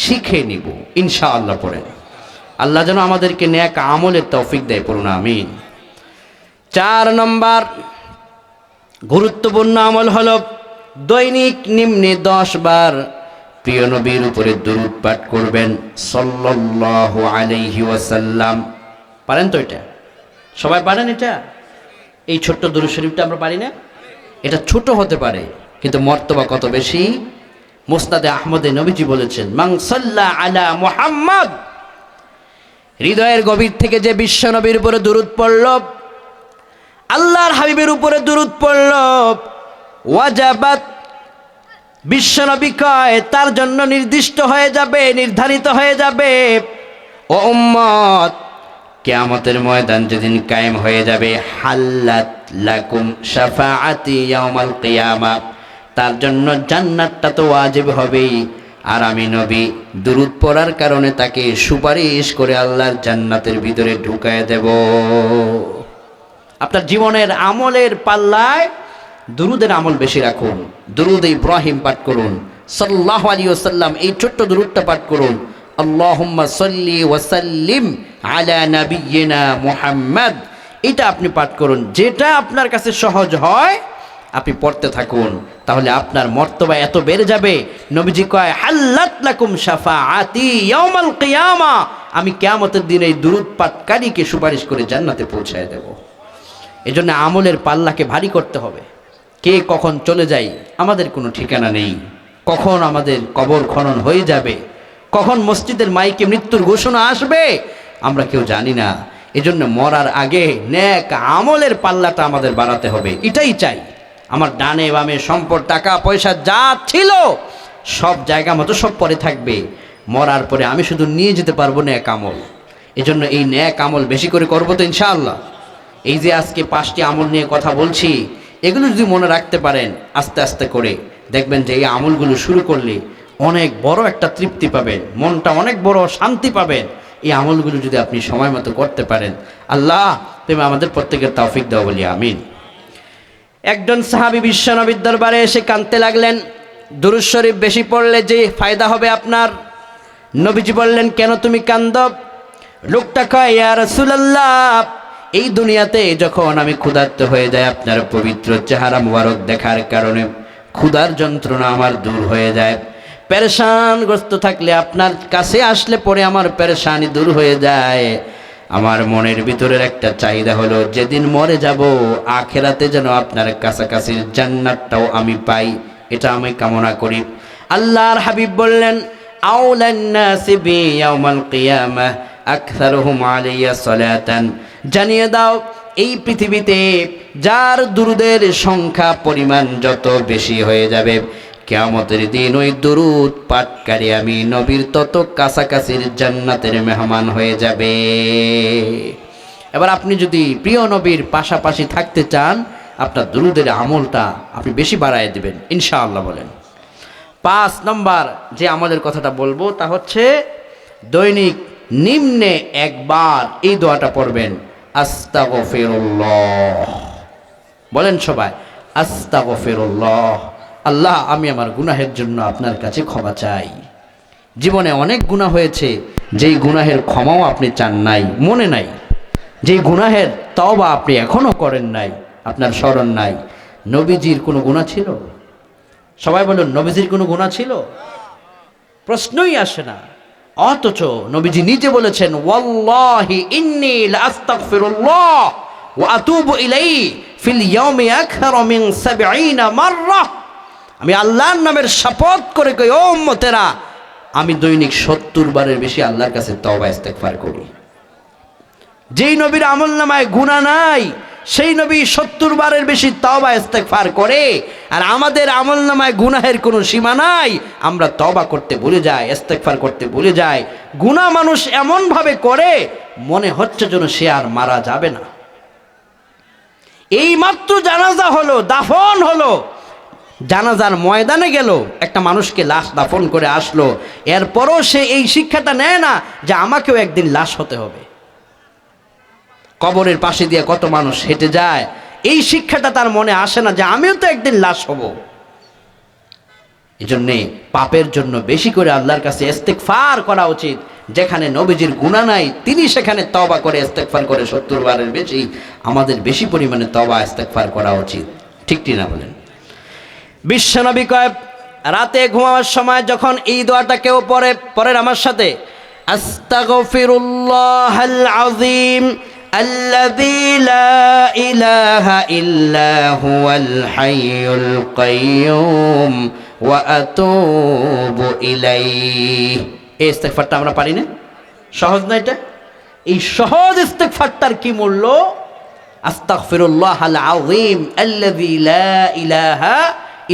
শিখে নিব ইনশাআল্লাহ। পড়েন, আল্লাহ যেন আমাদেরকে নেক আমলের তৌফিক দেয়, পড়ুন আমিন। 4 নম্বর গুরুত্বপূর্ণ আমল হলো দৈনিক নিম্নে 10 বার প্রিয় নবীর উপরে দুরূদ পাঠ করবেন সাল্লাল্লাহু আলাইহি ওয়াসাল্লাম। পারেন তো? এটা সবাই পারেন? এটা এই ছোট্ট দুরূদ শরীফটা আমরা পারি না? এটা ছোট হতে পারে, কিন্তু মর্তবা কত বেশি। মুসনাদে আহমদে নবীজি বলেছেন, মান সাল্লা আলা মুহাম্মদ, হৃদয়ের গভীর থেকে যে বিশ্ব নবীর উপরে দুরূদ পড়ল, আল্লাহর হাবিবের উপরে দুরূদ পড়ল, ওয়াজাবাত, বিশ্ব নবী কয় তার জন্য নির্দিষ্ট হয়ে যাবে, নির্ধারিত হয়ে যাবে। ও উম্মত, কিয়ামতের ময়দান যেদিন কায়েম হয়ে যাবে, হাল্লাত লাকুম শাফাআতি ইয়াউমাল কিয়ামা, তার জন্য জান্নাতটা তো ওয়াজিব হবেই। আর আমি নবী দুরূদ পড়ার কারণে তাকে সুপারিশ করে আল্লাহর জান্নাতের ভিতরে ঢুকায় দেব। আপনার জীবনের আমলের পাল্লায় দুরূদের আমল বেশি রাখুন। দুরূদ ইব্রাহিম পাঠ করুন সাল্লাল্লাহু আলাইহি ওয়াসাল্লাম, এই ছোট্ট দুরূদটা পাঠ করুন, আল্লাহুম্মা সাল্লি ওয়া সাল্লিম আলা নাবিয়্যিনা মুহাম্মদ। এটা আপনি পাঠ করুন, যেটা আপনার কাছে সহজ হয় আপনি পড়তে থাকুন, তাহলে আপনার মর্তবা এত বেড়ে যাবে। নবীজি কয়, হাল্লাত লাকুম শাফাআতি ইয়াউমাল কিয়ামা, আমি কিয়ামতের দিন এই দুরূদ পাঠকারীকে সুপারিশ করে জান্নাতে পৌঁছায় দেব। এজন্য আমলের পাল্লাকে ভারী করতে হবে। কে কখন চলে যাই আমাদের কোনো ঠিকানা নেই, কখন আমাদের কবর খনন হয়ে যাবে, কখন মসজিদের মাইকে মৃত্যুর ঘোষণা আসবে আমরা কেউ জানি না। এজন্য মরার আগে নেক আমলের পাল্লাটা আমাদের বাড়াতে হবে। এটাই চাই। আমার ডানে বামে সম্পদ, টাকা পয়সা যা ছিল সব জায়গা মতো সব পরে থাকবে, মরার পরে আমি শুধু নিয়ে যেতে পারবো নেক আমল। এজন্য এই নেক আমল বেশি করে করবো তো ইনশাআল্লাহ। এই যে আজকে 5টি আমল নিয়ে কথা বলছি, এগুলো যদি মনে রাখতে পারেন, আস্তে আস্তে করে দেখবেন যে এই আমলগুলো শুরু করলে অনেক বড় একটা তৃপ্তি পাবেন, মনটা অনেক বড় শান্তি পাবেন। এই আমলগুলো যদি আপনি সময় মতো করতে পারেন, আল্লাহ তুমি আমাদের প্রত্যেকের তৌফিক দাও বলি আমিন। একজন সাহাবী বিশ্বনবীর দরবারে এসে কাঁদতে লাগলেন, দুরূদ শরীফ বেশি পড়লে যে ফায়দা হবে আপনার। নবীজি বললেন, কেন তুমি কাঁদো? লোকটা কয়, ইয়া রাসূলুল্লাহ, এই দুনিয়াতে যখন আমি ক্ষুধার্ত হয়ে যাই, আপনার পবিত্র চেহারা মুবারক দেখার কারণে ক্ষুধার যন্ত্রণা আমার দূর হয়ে যায়। পেরেশানগ্রস্ত থাকলে আপনার কাছে আসলে পরে আমার পেরেশানি দূর হয়ে যায়। আমার মনের ভিতরের একটা চাহিদা হলো, যেদিন মরে যাব আখেরাতে যেন আপনার কাছাকাছি জান্নাতটাও আমি পাই, এটা আমি কামনা করি। আল্লাহর হাবিব বললেন, আউলান নাসি বি ইয়াউমাল কিয়ামাহ আকসারুহুম আলাইয়া সালাতান, জানিয়ে দাও এই পৃথিবীতে যার দুরূদের সংখ্যা পরিমাণ যত বেশি হয়ে যাবে, কিয়ামতের দিন ওই দুরূদ পাঠকারী আমি নবীর তত কাছাকাছির জান্নাতের মেহমান হয়ে যাবে। এবার আপনি যদি প্রিয় নবীর পাশাপাশি থাকতে চান, আপনার দুরূদের আমলটা আপনি বেশি বাড়ায় দিবেন ইনশাআল্লাহ। বলেন 5 নম্বর যে আমলের কথাটা বলবো তা হচ্ছে দৈনিক নিম্নে 1 বার এই দোয়াটা পড়বেন, আস্তাগফিরুল্লাহ। বলেন সবাই, আস্তাগফিরুল্লাহ। আল্লাহ, আমি আমার গুনাহের জন্য আপনার কাছে ক্ষমা চাই। জীবনে অনেক গুনাহ হয়েছে, যেই গুনাহের ক্ষমাও আপনি চান নাই, মনে নাই, যেই গুনাহের তওবা আপনি এখনো করেন নাই, আপনার স্মরণ নাই। নবীজির কোনো গুনাহ ছিল? সবাই বলুন, নবীজির কোনো গুনাহ ছিল? প্রশ্নই আসে না। অথচ নবীজি নিজে বলেছেন, ওয়াল্লাহি ইন্নী লাআস্তাগফিরুল্লাহ ওয়া আতুবু ইলাইহি ফিল ইয়াউমি আকসার মিন 70 মাররা। আমি আল্লাহর নামের শপথ করে কই, ও উম্মতেরা, আমি দৈনিক 70 বারের বেশি আল্লাহর কাছে তওবা ইস্তেগফার করি। যেই নবীর আমলনামায় গুনাহ নাই, সেই নবী 70 বারের বেশি তওবা ইস্তেগফার করে, আর আমাদের আমলনামায় গুনাহের কোনো সীমা নাই। আমরা তওবা করতে ভুলে যাই, ইস্তেগফার করতে ভুলে যাই। গুনাহ মানুষ এমন ভাবে করে মনে হচ্ছে যেন সে আর মারা যাবে না। এই মাত্র জানাজা হলো, দাফন হলো, জানাজার ময়দানে গেল, একটা মানুষকে লাশ দাফন করে আসলো, এরপরও সে এই শিক্ষাটা নেয় না যে আমাকেও একদিন লাশ হতে হবে। কবরের পাশে দিয়ে কত মানুষ হেঁটে যায়, এই শিক্ষাটা তার মনে আসে না যে আমিও তো একদিন লাশ হব। এজন্যে পাপের জন্য বেশি করে আল্লাহর কাছে ইস্তেগফার করা উচিত। যেখানে নবীজির গুনাহ নাই তিনি সেখানে তওবা করে ইস্তেগফার করে 70 বারের বেশি আমাদের বেশি পরিমাণে তওবা ইস্তেগফার করা উচিত। ঠিক কি না বলেন? বিশ্বনবী কয়, রাতে ঘুমাবার সময় যখন এই দোয়াটা কেউ পড়েন আমার সাথে, আস্তাগফিরুল্লাহাল আযীম আল্লাযী লা ইলাহা ইল্লা হুয়াল হাইয়ুল কাইয়্যুম ওয়া আতুবু ইলাইহি। এই ইস্তেগফারটা আমরা পারি না? সহজ না এটা? এই সহজ ইস্তেগফারটার কি মূল্য? আস্তাগফিরুল্লাহাল আযীম আল্লাযী লা ইলাহা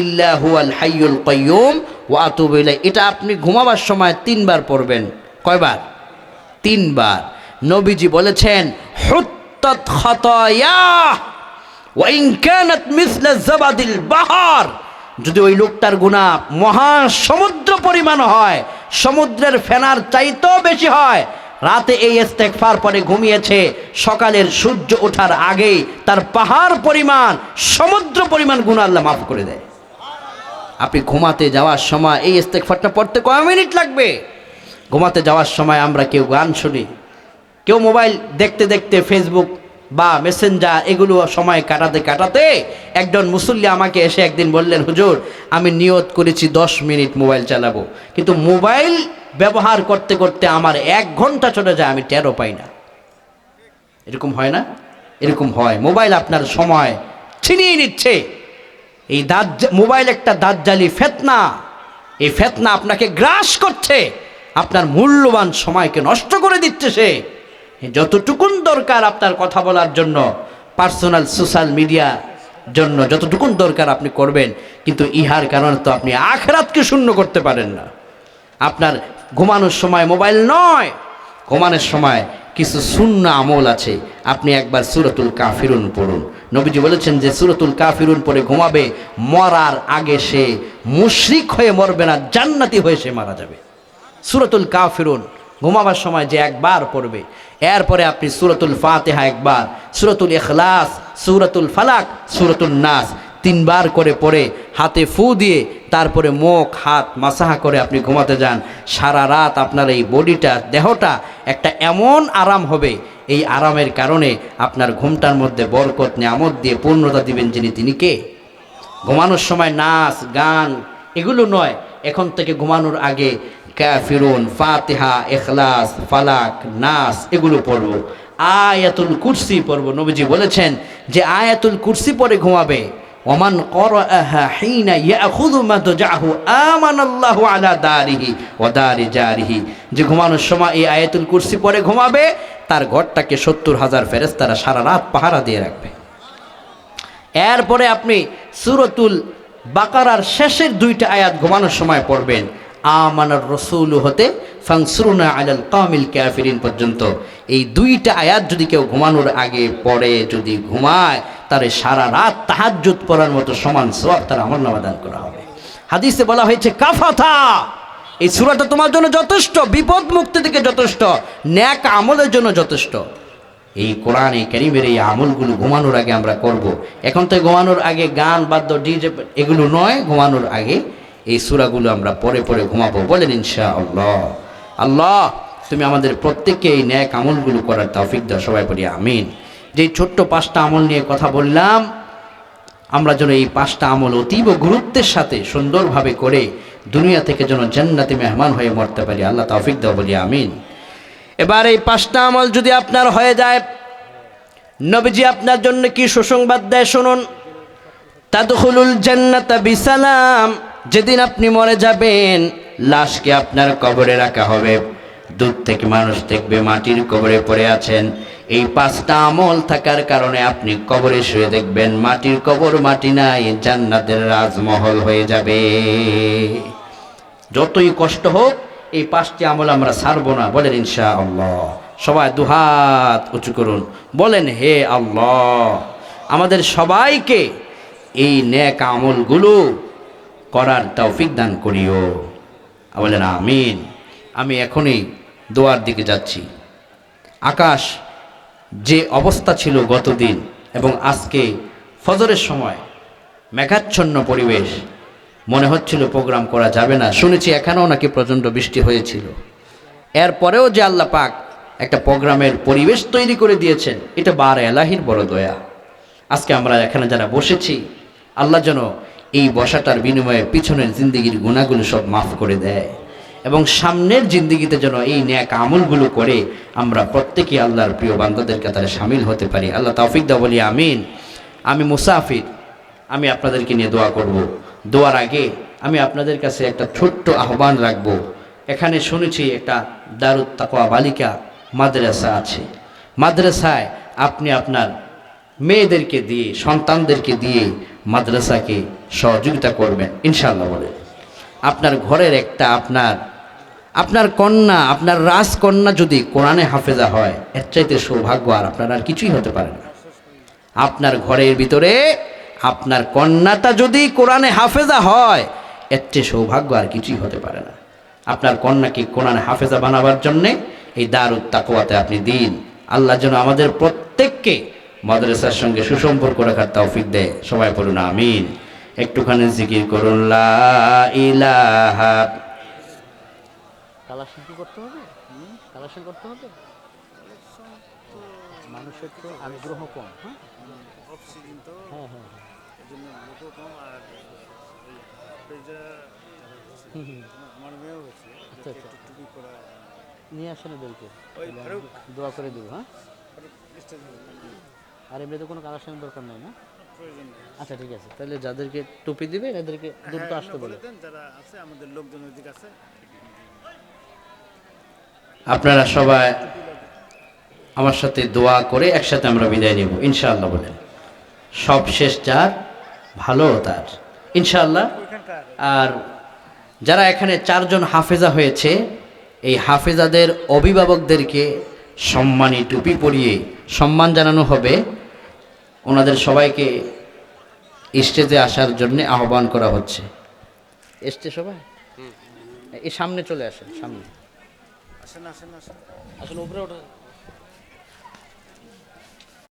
ইল্লা হুয়াল হাইয়ুল কাইয়্যুম ওয়া আতুবু ইলাইহি। এটা আপনি ঘুমাবার সময় 3 বার পড়বেন। কয়বার? 3 বার। নবীজি বলেছেন, হুত্তাত খাতায়া ওয়া ইন কানাত মিসলা জাবাদিল বাহার। যদি ওই লোকটার গুনাহ মহা সমুদ্র পরিমাণ হয়, সমুদ্রের ফেনার চাইতেও বেশি হয়, রাতে এই ইস্তেগফার পরে ঘুমিয়েছে, সকালের সূর্য ওঠার আগেই তার পাহাড় পরিমাণ, সমুদ্র পরিমাণ গুনাহ আল্লাহ মাফ করে দেয়। আপনি ঘুমাতে যাওয়ার সময় এই ইস্তেগফারটা পড়তে কয় মিনিট লাগবে? ঘুমাতে যাওয়ার সময় আমরা কেউ গান শুনি, কেউ মোবাইল দেখতে দেখতে ফেসবুক বা মেসেঞ্জার এগুলো সময় কাটাতে কাটাতে একজন মুসল্লি আমাকে এসে একদিন বললেন, হুজুর আমি নিয়ত করেছি 10 মিনিট মোবাইল চালাবো, কিন্তু মোবাইল ব্যবহার করতে করতে আমার 1 ঘন্টা চলে যায়, আমি টেরও পাই না। এরকম হয় না? এরকম হয়। মোবাইল আপনার সময় ছিনিয়ে নিচ্ছে। এই মোবাইল একটা দাজ্জালি ফিতনা। এই ফিতনা আপনাকে গ্রাস করছে, আপনার মূল্যবান সময়কে নষ্ট করে দিচ্ছে। সে যতটুকুন দরকার আপনার কথা বলার জন্য, পার্সোনাল সোশ্যাল মিডিয়া জন্য যতটুকুন দরকার আপনি করবেন, কিন্তু ইহার কারণে তো আপনি আখিরাতকে শূন্য করতে পারেন না। আপনার ঘুমানোর সময় মোবাইল নয়, ঘুমানোর সময় কিছু সুন্নাহ আমল আছে। আপনি একবার সূরাতুল কাফিরুন পড়ুন। নবীজি বলেছেন যে সূরাতুল কাফিরুন পড়ে ঘুমাবে, মরার আগে সে মুশরিক হয়ে মরবে না, জান্নাতি হয়ে সে মারা যাবে। সূরাতুল কাফিরুন ঘুমাবার সময় যে একবার পড়বে, এরপরে আপনি সূরাতুল ফাতিহা একবার, সূরাতুল ইখলাস, সূরাতুল ফালাক, সূরাতুন নাস 3 বার করে পড়ে হাতে ফু দিয়ে তারপরে মুখ হাত মাসাহা করে আপনি ঘুমাতে যান। সারা রাত আপনার এই বডিটা, দেহটা একটা এমন আরাম হবে, এই আরামের কারণে আপনার ঘুমটার মধ্যে বরকত নিয়ামত দিয়ে পূর্ণতা দিবেন যিনি, তিনি কে? ঘুমানোর সময় নাচ গান এগুলো নয়। এখন থেকে ঘুমানোর আগে কাফিরুন, ফাতিহা, ইখলাস, ফালাক, নাস এগুলো পড়ব। আয়াতুল কুরসি পড়ব। নবীজি বলেছেন যে আয়াতুল কুরসি পড়ে ঘুমাবে, ওমান ক্বরাআহা হিনা ইয়াখুযু মাদজাহু আমানাল্লাহু আলা দারিহি ওয়া দারি জারিহি। যে ঘুমানোর সময় এই আয়াতুল কুরসি পড়ে ঘুমাবে, তার ঘরটাকে 70,000 ফেরেশতারা সারা রাত পাহারা দিয়ে রাখবে। এরপরে আপনি সূরাতুল বাকারার শেষের 2টা আয়াত ঘুমানোর সময় পড়বেন, আমানার রাসূল হতে ফানসুরনা আলাল কামিল কাফিরিন পর্যন্ত। এই 2টা আয়াত যদি কেউ ঘুমানোর আগে পড়ে, যদি ঘুমায়, তারে সারা রাত তাহাজ্জুদ পড়ার মতো সমান সওয়াব তার আমলনামা দান করা হবে। হাদিসে বলা হয়েছে কাফাতা, এই সূরাটা তোমার জন্য যথেষ্ট, বিপদ মুক্তি থেকে যথেষ্ট, নেক আমলের জন্য যথেষ্ট। এই কোরআনে কারীমের এই আমলগুলো ঘুমানোর আগে আমরা করব। এখন তো ঘুমানোর আগে গান বাদ্য ডিজে এগুলো নয়, ঘুমানোর আগে এই সূরাগুলো আমরা পড়ে পড়ে ঘুমাবো। বলেন ইনশাআল্লাহ। আল্লাহ তুমি আমাদের প্রত্যেককে এই নেক আমলগুলো করার তৌফিক দাও, সবাই পড়ি আমিন। যে ছোট্ট 5টা আমল নিয়ে কথা বললাম, আমরা যেন এই 5টা আমল অতীব গুরুত্বের সাথে সুন্দরভাবে করে দুনিয়া থেকে যেন জান্নাতে মেহমান হয়ে মরতে পারি, আল্লাহ তৌফিক দাও, বলি আমিন। এবার এই 5টা আমল যদি আপনার হয়ে যায়, নবীজি আপনার জন্য কি সুসংবাদ দেয় শুনুন। তাদখুলুল জান্নাতা বিসালাম, যেদিন আপনি মরে যাবেন লাশকে আপনার কবরে রাখা হবে, দূর থেকে মানুষ দেখবে মাটির কবরে পড়ে আছেন। এই 5টা আমল থাকার কারণে আপনি কবরে শুয়ে দেখবেন মাটির কবর, মাটি নাই, জান্নাতের রাজমহল হয়ে যাবে। যতই কষ্ট হোক এই 5টি আমল আমরা ছাড়বো না, বলেন ইনশাআল্লাহ। সবাই দুহাত উঁচু করুন, বলেন হে আল্লাহ আমাদের সবাইকে এই নেক আমলগুলো করার তৌফিক দান করিও, বলেন আমিন। আমি এখনই দোয়ার দিকে যাচ্ছি। আকাশ যে অবস্থা ছিল গতদিন এবং আজকে ফজরের সময় মেঘাচ্ছন্ন পরিবেশ, মনে হচ্ছিল প্রোগ্রাম করা যাবে না। শুনেছি এখানেও নাকি প্রচণ্ড বৃষ্টি হয়েছিল। এরপরেও যে আল্লাহ পাক একটা প্রোগ্রামের পরিবেশ তৈরি করে দিয়েছেন, এটা বার এলাহির বড় দয়া। আজকে আমরা এখানে যারা বসেছি, আল্লাহ যেন এই বসাটার বিনিময়ে পিছনের জিন্দিগির গুণাগুলো সব মাফ করে দেয় এবং সামনের জিন্দিগিতে যেন এই নেক আমলগুলো করে আমরা প্রত্যেকেই আল্লাহর প্রিয় বান্দাদের কাতারে শামিল হতে পারি। আল্লাহ তৌফিক দাও, বলি আমিন। আমি মুসাফির, আমি আপনাদেরকে নিয়ে দোয়া করব। দোয়ার আগে আমি আপনাদের কাছে একটা ছোট্ট আহ্বান রাখবো। এখানে শুনেছি একটা দারুত তাকওয়া বালিকা মাদ্রাসা আছে। মাদ্রাসায় আপনি আপনার মেয়েদেরকে দিয়ে, সন্তানদেরকে দিয়ে মাদ্রাসাকে সহযোগিতা করবেন ইনশাআল্লাহ। বলে আপনার ঘরের একটা আপনার কন্যা, আপনার রাজকন্যা যদি কোরআনে হাফেজা হয়, এর চাইতে সৌভাগ্য আর আপনার আর কিছুই হতে পারে না। আপনার ঘরের ভিতরে আপনার কন্যাটা যদি কোরআনে হাফেজা হয়, এর চেয়ে সৌভাগ্য আর কিছুই হতে পারে না। আপনার কন্যাকে কোরআনে হাফেজা বানাবার জন্যে এই দারুত তাকওয়াতে আপনি দিন। আল্লাহ যেন আমাদের প্রত্যেককে মাদ্রাসার সঙ্গে সুসম্পর্ক রাখার তৌফিক দেয়। সবাই বলুন আমিন। একটুখানি জিকির করুন, লা ইলাহা। কালেকশন কি করতে হবে? কালেকশন করতে হবে। মানুষের তো আগ্রহ কম। হ্যাঁ অক্সিজেন তো হ্যাঁ হ্যাঁ হ্যাঁ। এজন্য লোকও কম। আর ওই পেজা আমার মেয়েও হচ্ছে আচ্ছা আচ্ছা, টুপি করা নিয়ে আসেন ওদেরকে, ওই ফারুক দোয়া করে দেবো। হ্যাঁ, স্টেজ আর এমনিতে কোনো কালেকশনের দরকার নেই না? প্রয়োজন নেই। আচ্ছা ঠিক আছে, তাহলে যাদেরকে টুপি দিবে এদেরকে দ্রুত হ্যাঁ, আসতে বলে বলে। দেন যারা আছে, আমাদের লোকজন ওইদিকে আছে। আপনারা সবাই আমার সাথে দোয়া করে একসাথে আমরা বিদায় নেব ইনশাআল্লাহ। বলেন সব শেষ যার ভালো তার, ইনশাআল্লাহ। ওইখানকার আর যারা এখানে 4 জন হাফেজা হয়েছে, এই হাফেজাদের অভিভাবকদেরকে সম্মানী টুপি পরিয়ে সম্মান জানানো হবে। ওনাদের সবাইকে স্টেজে আসার জন্য আহ্বান করা হচ্ছে। এসছে সবাই, এই সামনে চলে আসেন, সামনে আসেন আসেন আসেন। আসলে উপরে ওঠা।